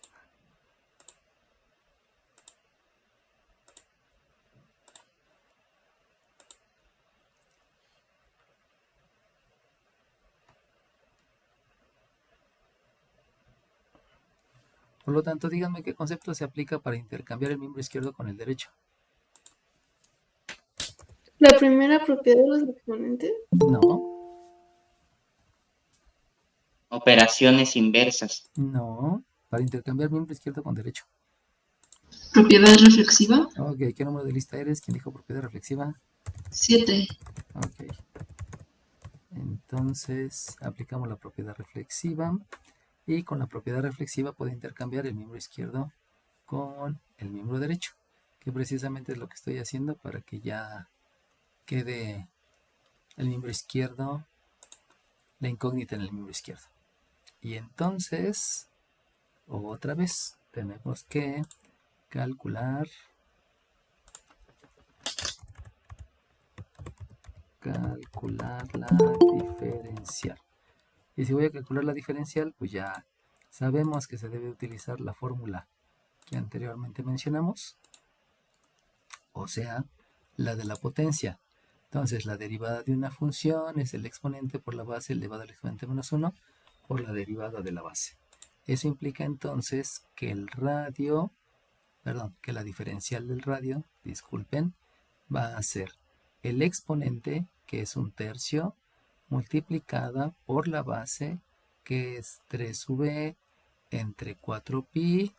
Por lo tanto, díganme qué concepto se aplica para intercambiar el miembro izquierdo con el derecho. La primera propiedad de los exponentes. No, Operaciones inversas. no. Para intercambiar miembro izquierdo con derecho. Propiedad reflexiva. Ok, ¿qué número de lista eres? ¿Quién dijo propiedad reflexiva? 7. Ok. Entonces, aplicamos la propiedad reflexiva. Y con la propiedad reflexiva puedo intercambiar el miembro izquierdo con el miembro derecho. Que precisamente es lo que estoy haciendo para que ya quede el miembro izquierdo, la incógnita en el miembro izquierdo. Y entonces, otra vez, tenemos que calcular calcular la diferencial. Y si voy a calcular la diferencial, pues ya sabemos que se debe utilizar la fórmula que anteriormente mencionamos, o sea, la de la potencia. Entonces, la derivada de una función es el exponente por la base elevado al exponente menos 1 por la derivada de la base. Eso implica entonces que que la diferencial del radio, disculpen, va a ser el exponente, que es 1/3, multiplicada por la base, que es 3v entre 4pi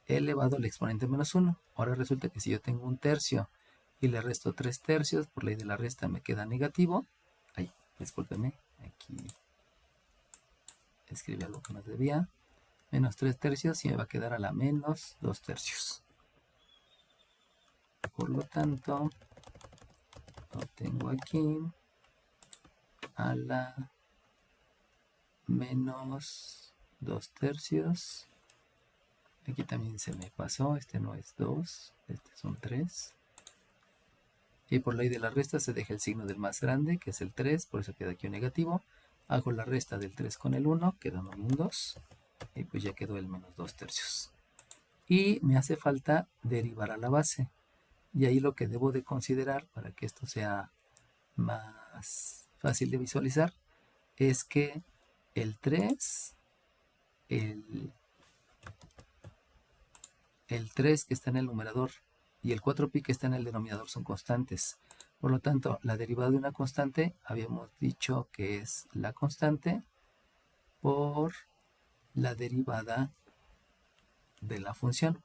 elevado al exponente menos 1. Ahora resulta que si yo tengo 1/3 y le resto 3/3, por ley de la resta me queda negativo. Ay, discúlpeme, aquí escribí algo que no debía. Menos 3/3 y me va a quedar a la menos 2/3. Por lo tanto, lo tengo aquí a la menos 2/3. Aquí también se me pasó, este no es 2, este son 3. Y por ley de la resta se deja el signo del más grande, que es el 3, por eso queda aquí un negativo. Hago la resta del 3 con el 1, quedando un 2. Y pues ya quedó el menos 2/3. Y me hace falta derivar a la base. Y ahí lo que debo de considerar para que esto sea más fácil de visualizar es que el 3, el 3 que está en el numerador y el 4pi que está en el denominador son constantes. Por lo tanto, la derivada de una constante habíamos dicho que es la constante por la derivada de la función.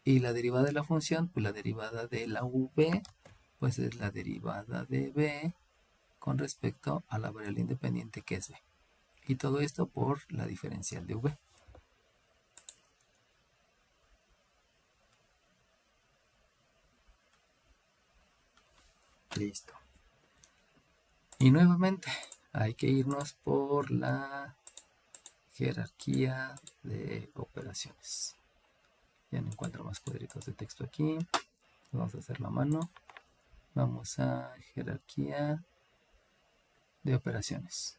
Y la derivada de la función, pues la derivada de la v, pues es la derivada de b con respecto a la variable independiente que es b. Y todo esto por la diferencial de v. Listo. Y nuevamente hay que irnos por la jerarquía de operaciones. Ya no encuentro más cuadritos de texto aquí. Vamos a hacerlo a mano. Vamos a jerarquía de operaciones.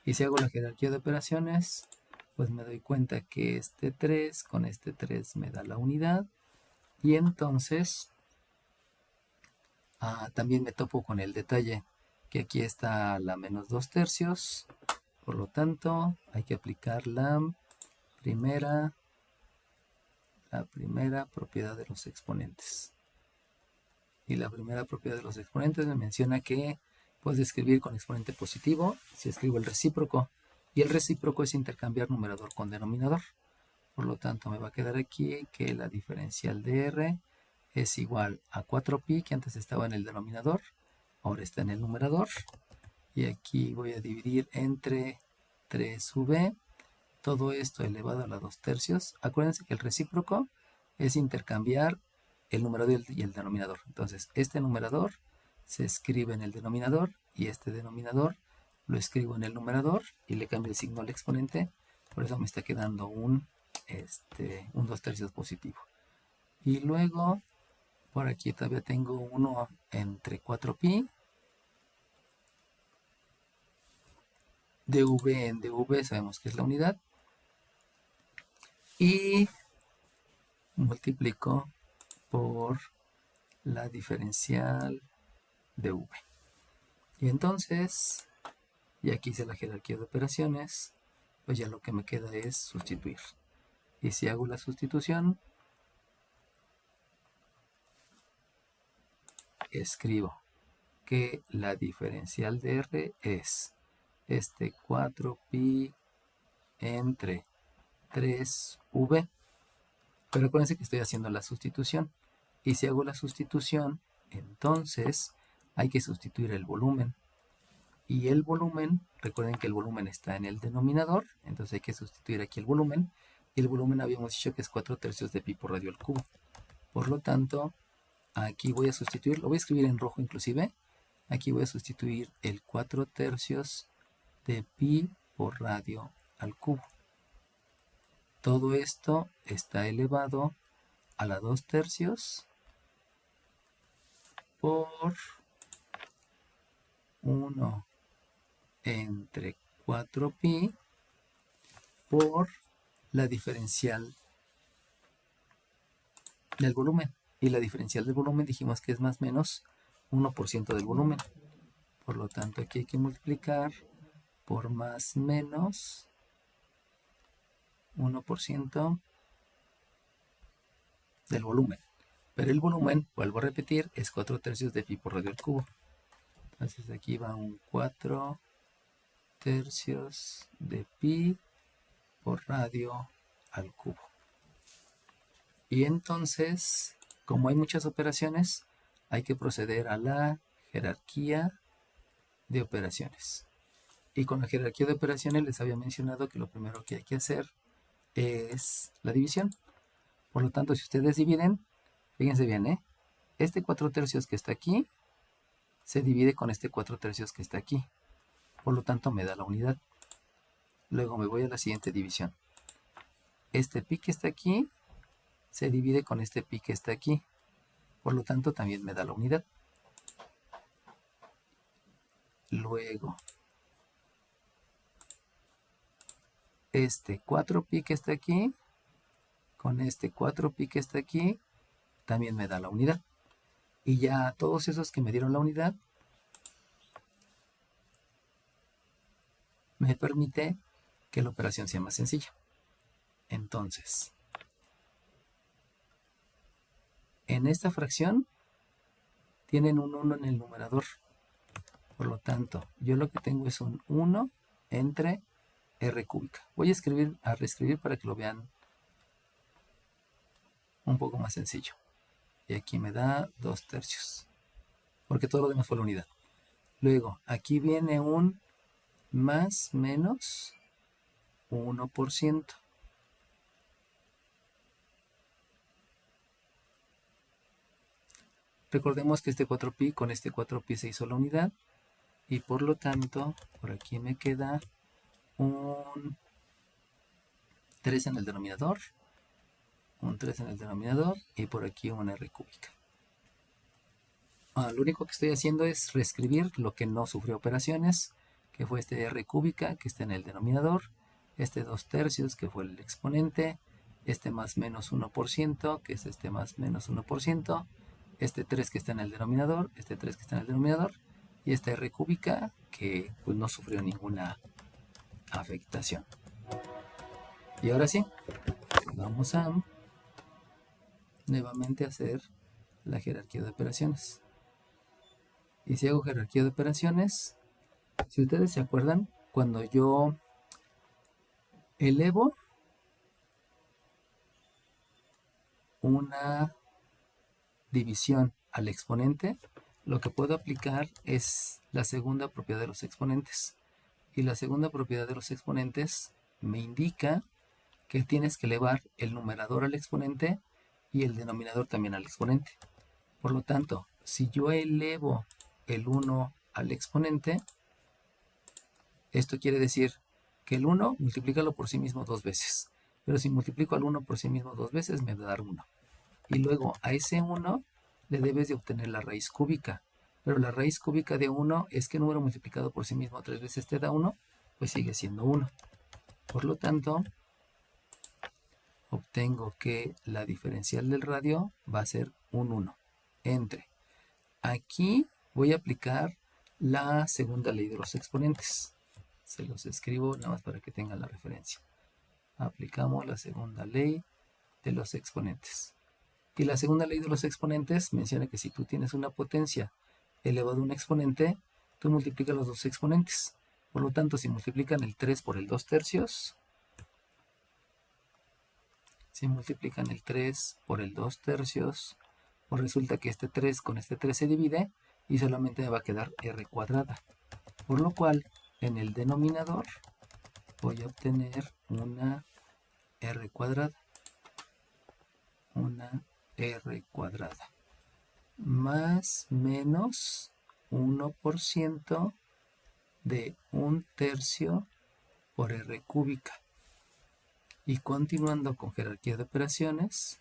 Y si hago la jerarquía de operaciones, pues me doy cuenta que este 3 con este 3 me da la unidad. Y entonces también me topo con el detalle que aquí está la menos 2/3. Por lo tanto, hay que aplicar la primera propiedad de los exponentes. Y la primera propiedad de los exponentes me menciona que puedes escribir con exponente positivo si escribo el recíproco. Y el recíproco es intercambiar numerador con denominador. Por lo tanto, me va a quedar aquí que la diferencial de R es igual a 4pi, que antes estaba en el denominador, ahora está en el numerador. Y aquí voy a dividir entre 3v. Todo esto elevado a la 2/3. Acuérdense que el recíproco es intercambiar el numerador y el denominador. Entonces, este numerador se escribe en el denominador y este denominador lo escribo en el numerador y le cambio el signo al exponente. Por eso me está quedando un 2/3 positivo. Y luego, por aquí todavía tengo 1 entre 4pi. dv en dv sabemos que es la unidad. Y multiplico por la diferencial de v. Y entonces, y aquí hice la jerarquía de operaciones, pues ya lo que me queda es sustituir. Y si hago la sustitución, escribo que la diferencial de R es 4pi entre 3v. Pero acuérdense que estoy haciendo la sustitución. Y si hago la sustitución, entonces hay que sustituir el volumen. Y el volumen, recuerden que el volumen está en el denominador, entonces hay que sustituir aquí el volumen. Y el volumen habíamos dicho que es 4/3 de pi por radio al cubo. Por lo tanto, aquí voy a sustituir, lo voy a escribir en rojo inclusive. Aquí voy a sustituir el 4/3 de pi por radio al cubo. Todo esto está elevado a la 2/3 por 1 entre 4pi por la diferencial del volumen. Y la diferencial del volumen dijimos que es más o menos 1% del volumen. Por lo tanto, aquí hay que multiplicar por más menos 1% del volumen. Pero el volumen, vuelvo a repetir, es 4/3 de pi por radio al cubo. Entonces aquí va un 4/3 de pi por radio al cubo. Y entonces, como hay muchas operaciones, hay que proceder a la jerarquía de operaciones. Y con la jerarquía de operaciones les había mencionado que lo primero que hay que hacer es la división. Por lo tanto, si ustedes dividen, fíjense bien, este 4/3 que está aquí se divide con este 4/3 que está aquí. Por lo tanto, me da la unidad. Luego me voy a la siguiente división. Este pi que está aquí se divide con este pi que está aquí. Por lo tanto, también me da la unidad. Luego, este 4pi que está aquí con este 4pi que está aquí también me da la unidad. Y ya todos esos que me dieron la unidad me permite que la operación sea más sencilla. Entonces, en esta fracción tienen un 1 en el numerador. Por lo tanto, yo lo que tengo es un 1 entre r cúbica. Voy a reescribir para que lo vean un poco más sencillo. Y aquí me da 2/3. Porque todo lo demás fue la unidad. Luego, aquí viene un más menos 1%. Recordemos que este 4pi con este 4pi se hizo la unidad. Y por lo tanto, por aquí me queda un 3 en el denominador. Un 3 en el denominador. Y por aquí una r cúbica. Lo único que estoy haciendo es reescribir lo que no sufrió operaciones, que fue este r cúbica que está en el denominador, este 2/3 que fue el exponente, este más menos 1%, que es este más menos 1%, este 3 que está en el denominador, este 3 que está en el denominador, y esta r cúbica que pues no sufrió ninguna afectación. Y ahora sí, vamos a nuevamente hacer la jerarquía de operaciones. Y si hago jerarquía de operaciones, si ustedes se acuerdan, cuando yo elevo una división al exponente, lo que puedo aplicar es la segunda propiedad de los exponentes. Y la segunda propiedad de los exponentes me indica que tienes que elevar el numerador al exponente y el denominador también al exponente. Por lo tanto, si yo elevo el 1 al exponente, esto quiere decir que el 1 multiplícalo por sí mismo 2 veces. Pero si multiplico al 1 por sí mismo 2 veces, me va a dar 1. Y luego a ese 1 le debes de obtener la raíz cúbica. Pero la raíz cúbica de 1 es que el número multiplicado por sí mismo 3 veces te da 1, pues sigue siendo 1. Por lo tanto, obtengo que la diferencial del radio va a ser un 1 entre. Aquí voy a aplicar la segunda ley de los exponentes. Se los escribo nada más para que tengan la referencia. Aplicamos la segunda ley de los exponentes. Y la segunda ley de los exponentes menciona que si tú tienes una potencia elevado a un exponente, tú multiplicas los dos exponentes. Por lo tanto, si multiplican el 3 por el 2/3, si multiplican el 3 por el 2/3, pues resulta que este 3 con este 3 se divide y solamente me va a quedar r cuadrada. Por lo cual, en el denominador voy a obtener una r cuadrada. Una r cuadrada. Más menos 1% de 1/3 por r cúbica. Y continuando con jerarquía de operaciones,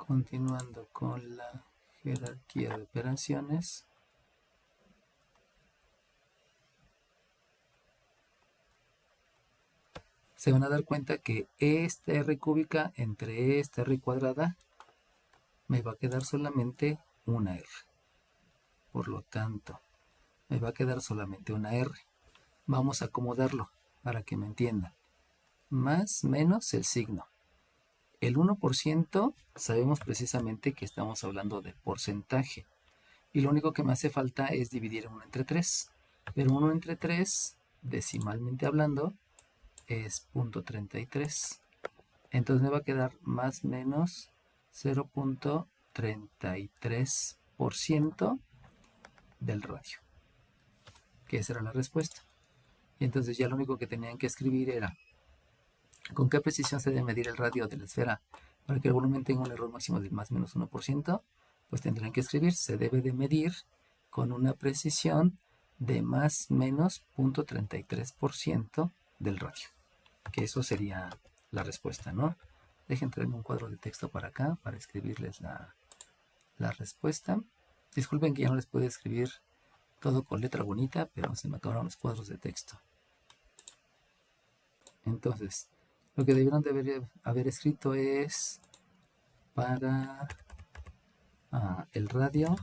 continuando con la jerarquía de operaciones, se van a dar cuenta que esta r cúbica entre esta r cuadrada me va a quedar solamente una r. Por lo tanto, me va a quedar solamente una r. Vamos a acomodarlo para que me entiendan. Más menos el signo. El 1% sabemos precisamente que estamos hablando de porcentaje. Y lo único que me hace falta es dividir 1 entre 3. Pero 1 entre 3, decimalmente hablando, es 0.33. Entonces me va a quedar más menos 0.33% del radio. Que esa era la respuesta. Y entonces ya lo único que tenían que escribir era con qué precisión se debe medir el radio de la esfera para que el volumen tenga un error máximo de más o menos 1%. Pues tendrán que escribir, se debe de medir con una precisión de más menos 0.33% del radio. Que eso sería la respuesta, ¿no? Dejen traerme un cuadro de texto para acá para escribirles la respuesta. Disculpen que ya no les puedo escribir todo con letra bonita, pero se me acabaron los cuadros de texto. Entonces, lo que debieron de haber escrito es para el radio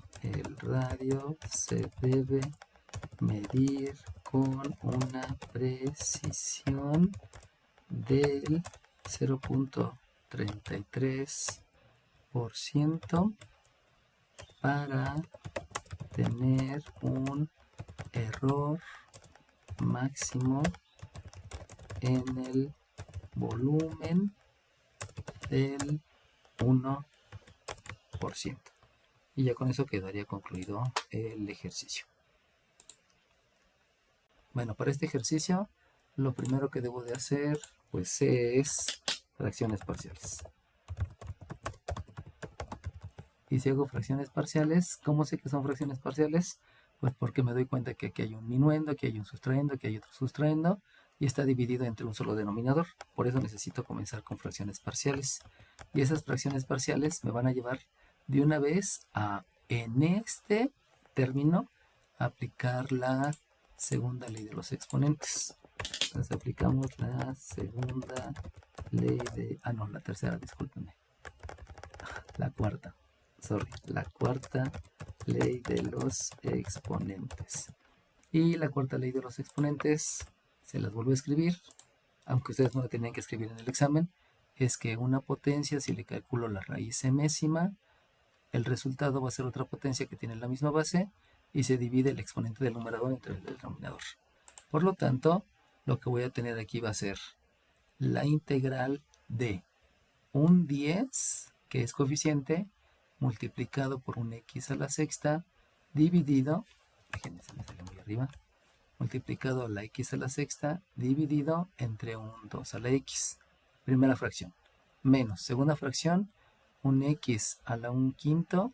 se debe medir con una precisión del 0.33% para tener un error máximo en el volumen del 1%. Y ya con eso quedaría concluido el ejercicio. Bueno, para este ejercicio lo primero que debo de hacer pues es fracciones parciales. Y si hago fracciones parciales, ¿cómo sé que son fracciones parciales? Pues porque me doy cuenta que aquí hay un minuendo, aquí hay un sustraendo, aquí hay otro sustraendo y está dividido entre un solo denominador. Por eso necesito comenzar con fracciones parciales. Y esas fracciones parciales me van a llevar de una vez a, en este término, aplicar la segunda ley de los exponentes. Entonces aplicamos la segunda ley de... no, la tercera, discúlpenme. La cuarta ley de los exponentes. Y la cuarta ley de los exponentes, se las vuelvo a escribir, aunque ustedes no la tenían que escribir en el examen, es que una potencia, si le calculo la raíz enésima, el resultado va a ser otra potencia que tiene la misma base y se divide el exponente del numerador entre el denominador. Por lo tanto, lo que voy a tener aquí va a ser la integral de un 10, que es coeficiente, multiplicado por un x a la sexta, dividido, déjenme, se me sale muy arriba, multiplicado a la x a la sexta, dividido entre un 2 a la x. Primera fracción. Menos segunda fracción, un x a la 1/5,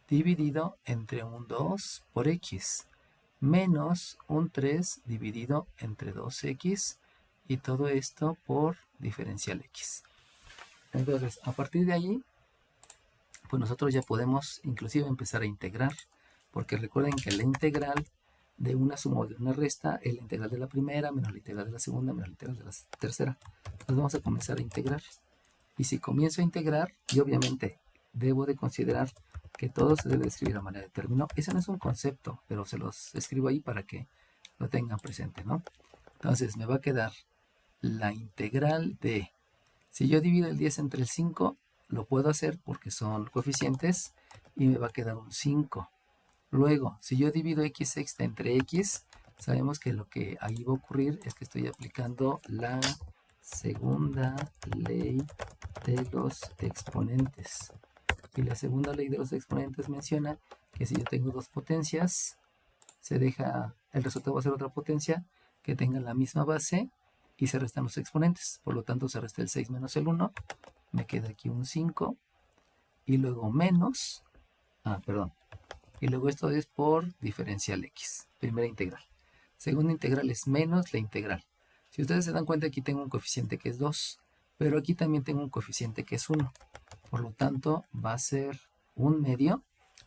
dividido entre un 2 por x. Menos un 3 dividido entre 2x. Y todo esto por diferencial x. Entonces, a partir de allí, pues nosotros ya podemos inclusive empezar a integrar, porque recuerden que la integral de una suma o de una resta es la integral de la primera menos la integral de la segunda menos la integral de la tercera. Entonces vamos a comenzar a integrar. Y si comienzo a integrar, y obviamente debo de considerar que todo se debe escribir a manera de término. Ese no es un concepto, pero se los escribo ahí para que lo tengan presente, ¿no? Entonces me va a quedar la integral de, si yo divido el 10 entre el 5, lo puedo hacer porque son coeficientes y me va a quedar un 5. Luego, si yo divido x sexta entre x, sabemos que lo que ahí va a ocurrir es que estoy aplicando la segunda ley de los exponentes. Y la segunda ley de los exponentes menciona que si yo tengo dos potencias, el resultado va a ser otra potencia que tenga la misma base y se restan los exponentes. Por lo tanto, se resta el 6 menos el 1. Me queda aquí un 5. Y luego menos... Y luego esto es por diferencial x. Primera integral. Segunda integral es menos la integral. Si ustedes se dan cuenta, aquí tengo un coeficiente que es 2. Pero aquí también tengo un coeficiente que es 1. Por lo tanto, va a ser 1/2.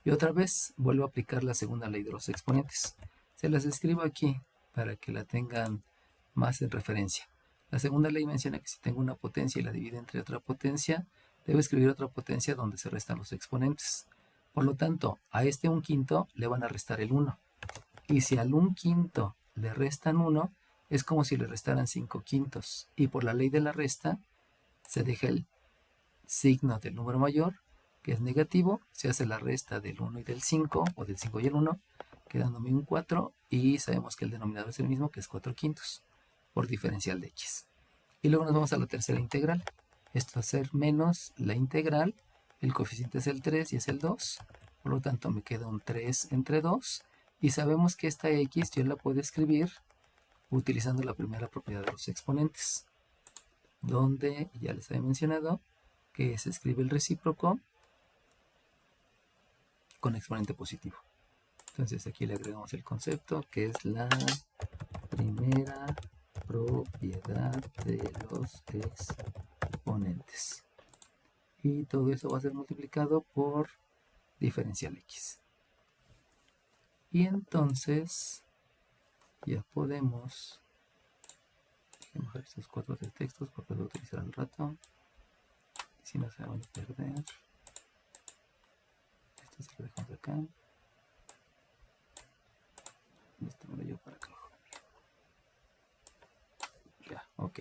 Y otra vez vuelvo a aplicar la segunda ley de los exponentes. Se las escribo aquí para que la tengan más en referencia. La segunda ley menciona que si tengo una potencia y la divide entre otra potencia, debo escribir otra potencia donde se restan los exponentes. Por lo tanto, a este 1/5 le van a restar el 1. Y si al 1/5 le restan 1, es como si le restaran 5/5. Y por la ley de la resta, se deja el signo del número mayor, que es negativo, se hace la resta del 1 y del 5, o del 5 y el 1, quedándome un 4, y sabemos que el denominador es el mismo, que es 4/5, por diferencial de x. Y luego nos vamos a la tercera integral. Esto va a ser menos la integral, el coeficiente es el 3 y es el 2, por lo tanto me queda un 3 entre 2, y sabemos que esta x yo la puedo escribir utilizando la primera propiedad de los exponentes, donde ya les había mencionado que se escribe el recíproco con exponente positivo. Entonces aquí le agregamos el concepto, que es la primera propiedad de los exponentes. Y todo eso va a ser multiplicado por diferencial x. Y entonces ya podemos... Déjenme bajar estos 4 textos porque los voy a utilizar al rato. Y si no se van a perder. Esto se lo dejamos acá. Esto me lo llevo para acá. Ya, ok.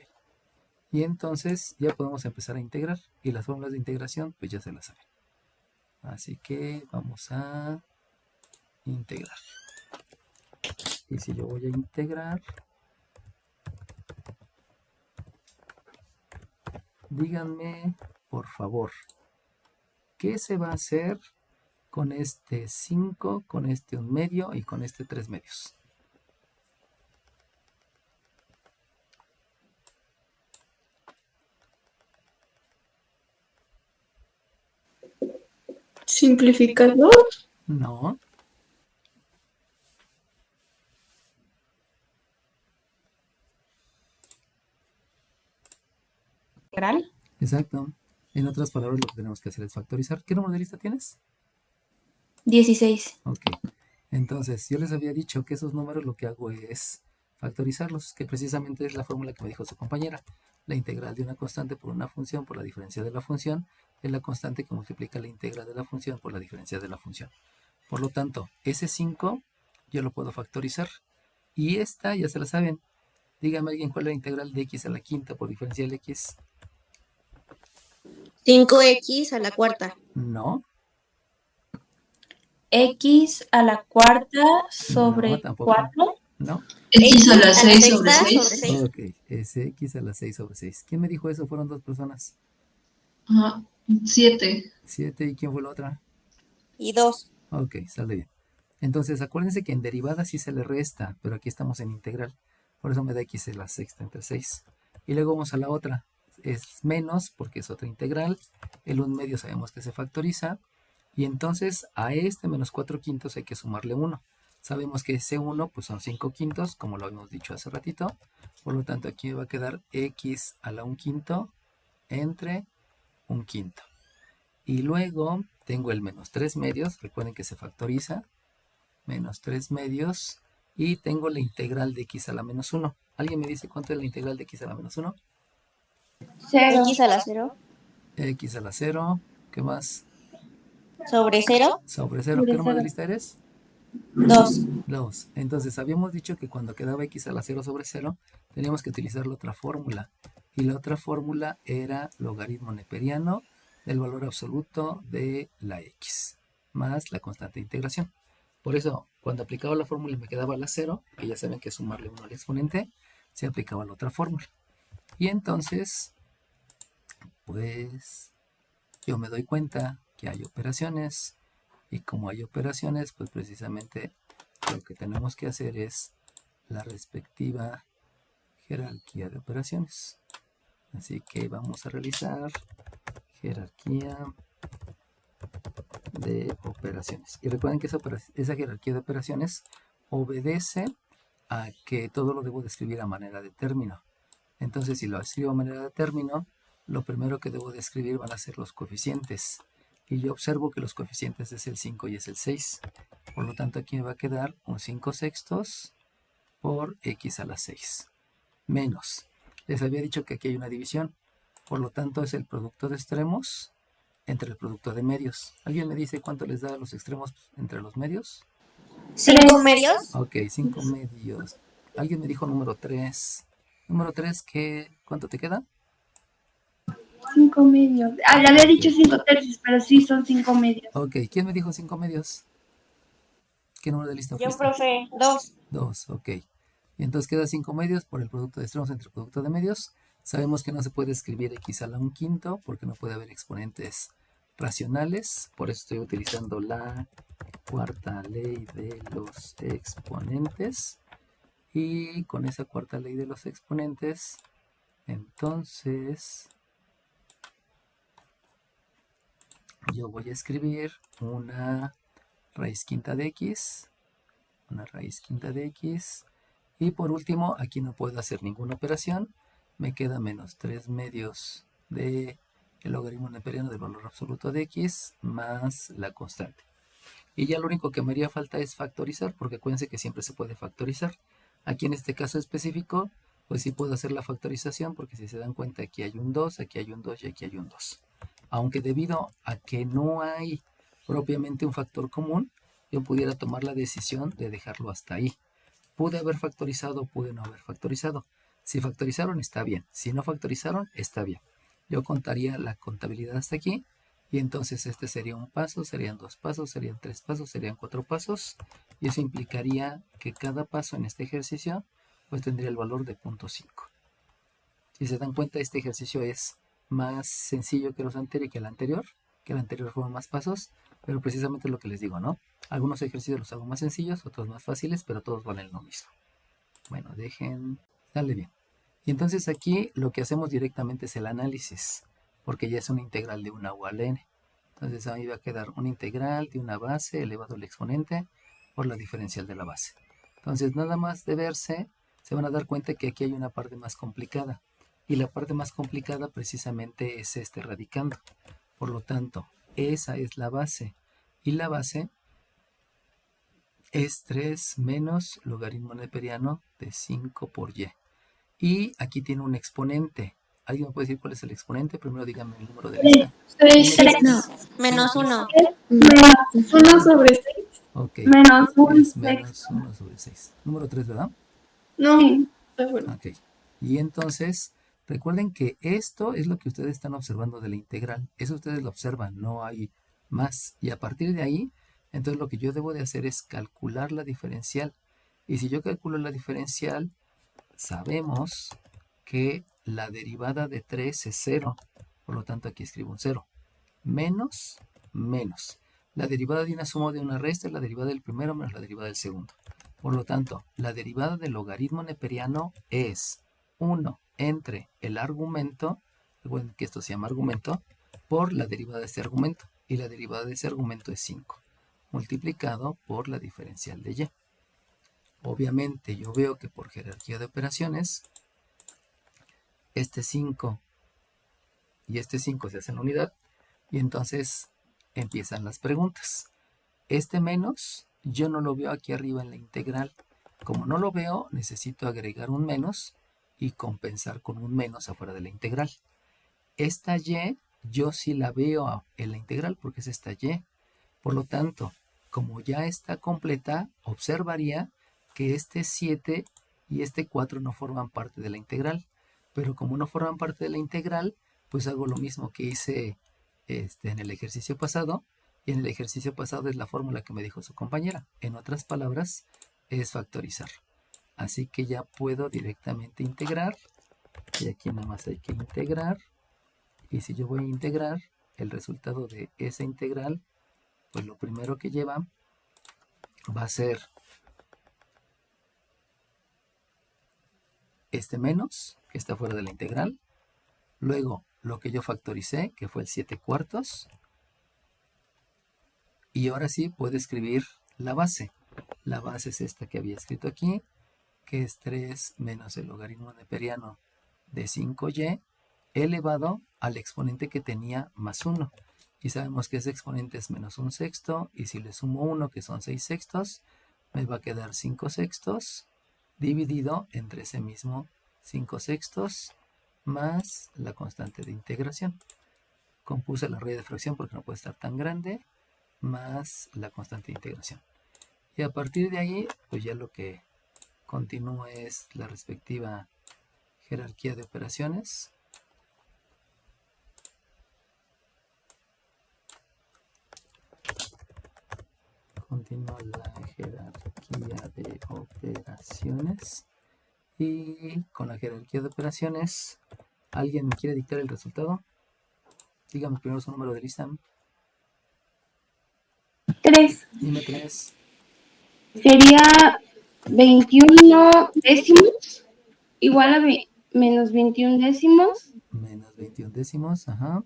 Y entonces ya podemos empezar a integrar. Y las fórmulas de integración pues ya se las saben. Así que vamos a integrar. Y si yo voy a integrar, díganme por favor, ¿qué se va a hacer con este 5, con este 1/2 y con este 3/2? ¿Simplificador? No, Integral. exacto. En otras palabras, lo que tenemos que hacer es factorizar. ¿Qué número de lista tienes? 16. Ok. Entonces, yo les había dicho que esos números lo que hago es factorizarlos, que precisamente es la fórmula que me dijo su compañera. La integral de una constante por una función por la diferencia de la función es la constante que multiplica la integral de la función por la diferencia de la función. Por lo tanto, ese 5 yo lo puedo factorizar. Y esta ya se la saben. Dígame alguien cuál es la integral de x a la quinta por diferencial de x. 5x a la cuarta. No, X a la cuarta sobre No, tampoco. 4. no. X a la 6 sexta sobre 6. sobre 6. Ok, es x a la 6 sobre 6. ¿Quién me dijo eso? Fueron 2 personas. 7. 7, ¿y quién fue la otra? Y 2. Ok, sale bien. Entonces, acuérdense que en derivada sí se le resta, pero aquí estamos en integral. Por eso me da x a la sexta entre 6. Y luego vamos a la otra. Es menos, porque es otra integral. El 1/2 sabemos que se factoriza. Y entonces a este menos 4/5 hay que sumarle 1. Sabemos que ese 1 pues son 5/5, como lo habíamos dicho hace ratito. Por lo tanto, aquí me va a quedar x a la 1/5 entre 1/5. Y luego tengo el menos 3/2. Recuerden que se factoriza. Menos 3/2. Y tengo la integral de x a la menos 1. ¿Alguien me dice cuánto es la integral de x a la menos 1? 0. X a la 0. X a la 0. ¿Qué más? Sobre 0. Sobre 0. Sobre ¿Qué número de 0. lista eres? 2. 2. Entonces habíamos dicho que cuando quedaba x a la 0 sobre 0, teníamos que utilizar la otra fórmula. Y la otra fórmula era logaritmo neperiano del valor absoluto de la x, más la constante de integración. Por eso, cuando aplicaba la fórmula y me quedaba la 0, que ya saben que sumarle 1 al exponente, se aplicaba la otra fórmula. Y entonces, pues, yo me doy cuenta que hay operaciones. Y como hay operaciones, pues precisamente lo que tenemos que hacer es la respectiva jerarquía de operaciones. Así que vamos a realizar jerarquía de operaciones. Y recuerden que esa jerarquía de operaciones obedece a que todo lo debo de escribir a manera de término. Entonces, si lo escribo a manera de término, lo primero que debo de escribir van a ser los coeficientes. Y yo observo que los coeficientes es el 5 y es el 6. Por lo tanto, aquí me va a quedar un 5 sextos por x a la 6. Menos. Les había dicho que aquí hay una división. Por lo tanto, es el producto de extremos entre el producto de medios. ¿Alguien me dice cuánto les da los extremos entre los medios? 5 medios. Ok, 5 medios. Alguien me dijo número 3. Número 3, ¿cuánto te queda? 5 medios. Le había dicho 5 tercios, pero sí son 5 medios. Ok, ¿quién me dijo 5 medios? ¿Qué número de lista Yo, fuiste? profe, 2. 2, ok. Y entonces queda 5 medios por el producto de extremos entre el producto de medios. Sabemos que no se puede escribir x a la 1/5 porque no puede haber exponentes racionales. Por eso estoy utilizando la cuarta ley de los exponentes. Y con esa cuarta ley de los exponentes, entonces yo voy a escribir una raíz quinta de x. Una raíz quinta de x. Y por último, aquí no puedo hacer ninguna operación. Me queda menos 3 medios de el logaritmo neperiano del valor absoluto de x más la constante. Y ya lo único que me haría falta es factorizar, porque acuérdense que siempre se puede factorizar. Aquí en este caso específico, pues sí puedo hacer la factorización, porque si se dan cuenta aquí hay un 2, aquí hay un 2 y aquí hay un 2. Aunque debido a que no hay propiamente un factor común, yo pudiera tomar la decisión de dejarlo hasta ahí. Pude haber factorizado, pude no haber factorizado. Si factorizaron, está bien. Si no factorizaron, está bien. Yo contaría la contabilidad hasta aquí. Y entonces este sería un paso, serían 2 pasos, serían 3 pasos, serían 4 pasos. Y eso implicaría que cada paso en este ejercicio pues tendría el valor de 0.5. Si se dan cuenta, este ejercicio es más sencillo que el anterior. Que el anterior fueron más pasos. Pero precisamente lo que les digo, ¿no? Algunos ejercicios los hago más sencillos, otros más fáciles, pero todos valen lo mismo. Bueno, dale bien. Y entonces aquí lo que hacemos directamente es el análisis, porque ya es una integral de una u a la n. Entonces ahí va a quedar una integral de una base elevado al exponente por la diferencial de la base. Entonces nada más de verse, se van a dar cuenta que aquí hay una parte más complicada. Y la parte más complicada precisamente es este radicando. Por lo tanto, esa es la base. Y la base es 3 menos logaritmo neperiano de 5 por y. Y aquí tiene un exponente. ¿Alguien me puede decir cuál es el exponente? Primero díganme el número de lista. 3. Menos 1. Menos 1 sobre 6. Ok. Menos 1 Es menos 1 sobre 6. Número 3, ¿verdad? No, está bueno. Ok. Y entonces, recuerden que esto es lo que ustedes están observando de la integral. Eso ustedes lo observan, no hay más. Y a partir de ahí, entonces lo que yo debo de hacer es calcular la diferencial. Y si yo calculo la diferencial, sabemos que la derivada de 3 es 0. Por lo tanto, aquí escribo un 0. Menos. La derivada de una suma o de una resta es la derivada del primero menos la derivada del segundo. Por lo tanto, la derivada del logaritmo neperiano es 1 entre el argumento, recuerden que esto se llama argumento, por la derivada de este argumento. Y la derivada de ese argumento es 5, multiplicado por la diferencial de y. Obviamente yo veo que por jerarquía de operaciones, este 5 y este 5 se hacen unidad. Y entonces empiezan las preguntas. Este menos, yo no lo veo aquí arriba en la integral. Como no lo veo, necesito agregar un menos y compensar con un menos afuera de la integral. Esta y, yo sí la veo en la integral porque es esta y. Por lo tanto, como ya está completa, observaría que este 7 y este 4 no forman parte de la integral. Pero como no forman parte de la integral, pues hago lo mismo que hice en el ejercicio pasado. Y en el ejercicio pasado es la fórmula que me dijo su compañera. En otras palabras, es factorizar. Así que ya puedo directamente integrar. Y aquí nada más hay que integrar. Y si yo voy a integrar, el resultado de esa integral, pues lo primero que lleva va a ser este menos, que está fuera de la integral. Luego, lo que yo factoricé, que fue el 7/4. Y ahora sí puedo escribir la base. La base es esta que había escrito aquí, que es 3 menos el logaritmo neperiano de 5y. elevado al exponente que tenía más 1. Y sabemos que ese exponente es menos 1/6, y si le sumo 1, que son 6/6, me va a quedar 5/6 dividido entre ese mismo 5/6 más la constante de integración. Compuse la raíz de fracción porque no puede estar tan grande, más la constante de integración. Y a partir de ahí, pues ya lo que continúa es la respectiva jerarquía de operaciones. Continúa la jerarquía de operaciones. Y con la jerarquía de operaciones, ¿alguien me quiere dictar el resultado? Dígame primero su número de lista. 3. Dime 3. Sería 21 décimos igual a menos 21 décimos. Menos 21 décimos, ajá.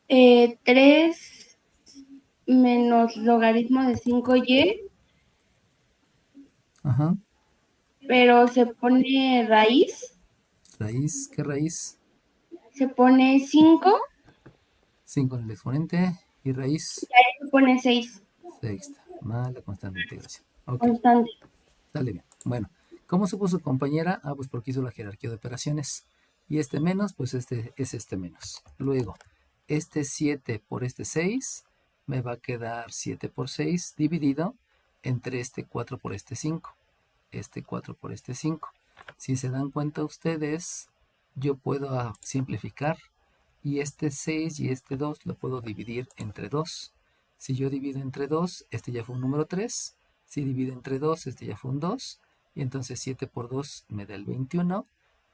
3 menos logaritmo de 5y. Ajá. Pero se pone raíz. Raíz, ¿qué raíz? Se pone 5. 5 en el exponente y raíz. Y ahí se pone 6. Sexta, más la constante de integración. Ok, Constante. sale bien. Bueno, ¿cómo supo su compañera? Pues porque hizo la jerarquía de operaciones. Y este menos, pues este es este menos. Luego, este 7 por este 6 me va a quedar 7 por 6 dividido entre este 4 por este 5. Este 4 por este 5. Si se dan cuenta ustedes, yo puedo simplificar y este 6 y este 2 lo puedo dividir entre 2. Si yo divido entre 2, este ya fue un número 3. Si divido entre 2, este ya fue un 2. Y entonces 7 por 2 me da el 21.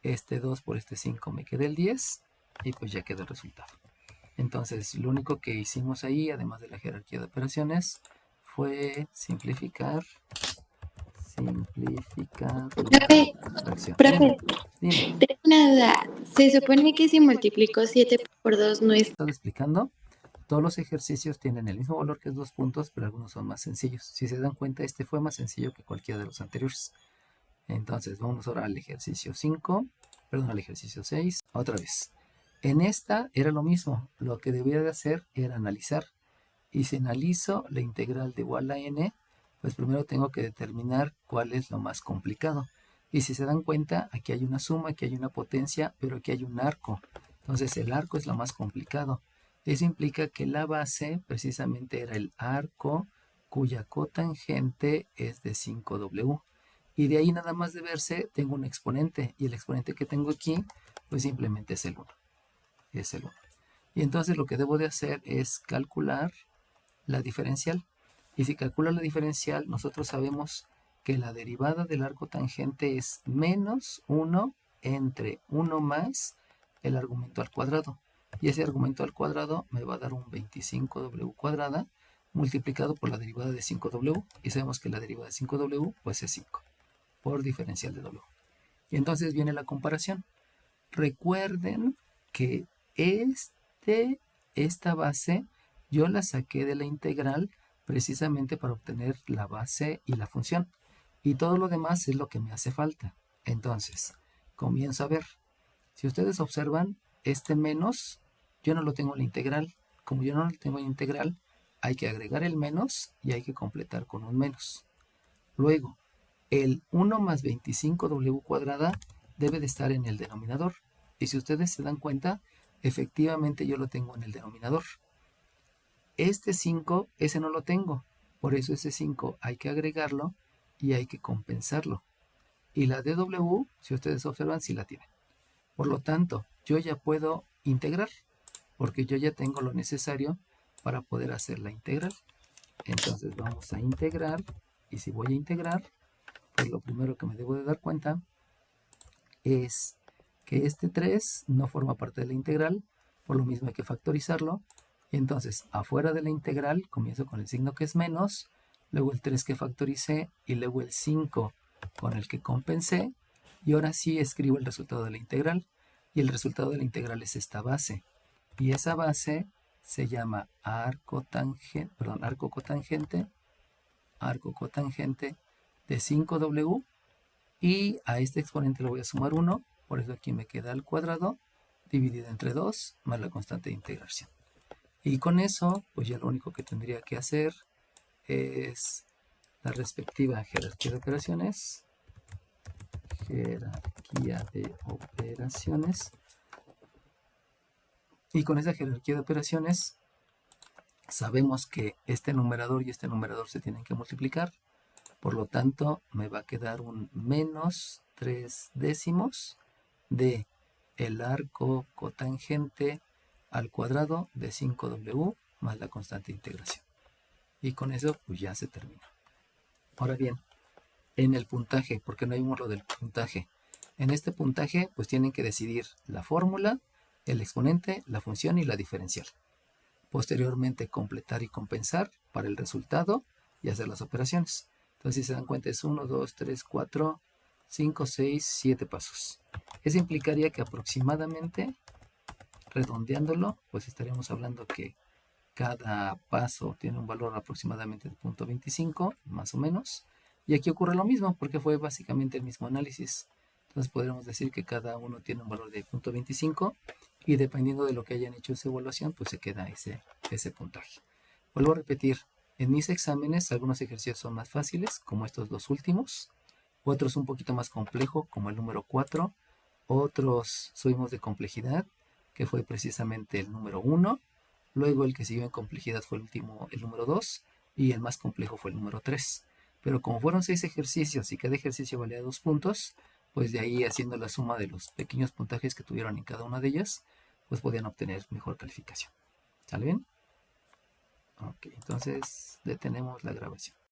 Este 2 por este 5 me queda el 10. Y pues ya queda el resultado. Entonces lo único que hicimos ahí, además de la jerarquía de operaciones, fue simplificar Profe, la fracción. profe, Dime. tengo una duda. Se supone que si multiplico 7 por 2 no es... Estaba explicando. Todos los ejercicios tienen el mismo valor que es 2 puntos, pero algunos son más sencillos. Si se dan cuenta, este fue más sencillo que cualquiera de los anteriores. Entonces, vamos ahora al ejercicio 5, perdón, al ejercicio 6, otra vez. En esta era lo mismo. Lo que debía de hacer era analizar. Y si analizo la integral de igual a n, pues primero tengo que determinar cuál es lo más complicado. Y si se dan cuenta, aquí hay una suma, aquí hay una potencia, pero aquí hay un arco. Entonces, el arco es lo más complicado. Eso implica que la base precisamente era el arco cuya cotangente es de 5W. Y de ahí nada más de verse tengo un exponente. Y el exponente que tengo aquí pues simplemente es el 1. Es el 1. Y entonces lo que debo de hacer es calcular la diferencial. Y si calculo la diferencial, nosotros sabemos que la derivada del arco tangente es menos 1 entre 1 más el argumento al cuadrado. Y ese argumento al cuadrado me va a dar un 25W cuadrada multiplicado por la derivada de 5W. Y sabemos que la derivada de 5W pues es 5 por diferencial de W. Y entonces viene la comparación. Recuerden que esta base yo la saqué de la integral precisamente para obtener la base y la función. Y todo lo demás es lo que me hace falta. Entonces, comienzo a ver. Si ustedes observan, este menos, yo no lo tengo en la integral. Como yo no lo tengo en la integral, hay que agregar el menos y hay que completar con un menos. Luego, el 1 más 25W cuadrada debe de estar en el denominador. Y si ustedes se dan cuenta, efectivamente yo lo tengo en el denominador. Este 5, ese no lo tengo. Por eso ese 5 hay que agregarlo y hay que compensarlo. Y la DW, si ustedes observan, sí la tienen. Por lo tanto, yo ya puedo integrar, porque yo ya tengo lo necesario para poder hacer la integral. Entonces vamos a integrar, y si voy a integrar, pues lo primero que me debo de dar cuenta es que este 3 no forma parte de la integral, por lo mismo hay que factorizarlo. Y entonces, afuera de la integral, comienzo con el signo que es menos, luego el 3 que factoricé, y luego el 5 con el que compensé, y ahora sí escribo el resultado de la integral, y el resultado de la integral es esta base. Y esa base se llama arco cotangente de 5W, y a este exponente le voy a sumar 1, por eso aquí me queda al cuadrado, dividida entre 2 más la constante de integración. Y con eso, pues ya lo único que tendría que hacer es la respectiva jerarquía de operaciones. Y con esa jerarquía de operaciones sabemos que este numerador y este numerador se tienen que multiplicar. Por lo tanto, me va a quedar un menos 3 décimos de el arco cotangente al cuadrado de 5w más la constante de integración. Y con eso pues ya se terminó. Ahora bien, en el puntaje, porque no vimos lo del puntaje. En este puntaje pues tienen que decidir la fórmula, el exponente, la función y la diferencial. Posteriormente completar y compensar para el resultado y hacer las operaciones. Entonces, si se dan cuenta, es 1, 2, 3, 4, 5, 6, 7 pasos. Eso implicaría que aproximadamente, redondeándolo, pues estaríamos hablando que cada paso tiene un valor aproximadamente de 0.25, más o menos. Y aquí ocurre lo mismo, porque fue básicamente el mismo análisis. Entonces, podríamos decir que cada uno tiene un valor de 0.25 y dependiendo de lo que hayan hecho esa evaluación, pues se queda ese puntaje. Vuelvo a repetir. En mis exámenes, algunos ejercicios son más fáciles, como estos dos últimos. Otros un poquito más complejo, como el número 4. Otros subimos de complejidad, que fue precisamente el número 1. Luego el que siguió en complejidad fue el número 2. Y el más complejo fue el número 3. Pero como fueron 6 ejercicios y cada ejercicio valía 2 puntos, pues de ahí haciendo la suma de los pequeños puntajes que tuvieron en cada una de ellas, pues podían obtener mejor calificación. ¿Sale bien? Ok, entonces detenemos la grabación.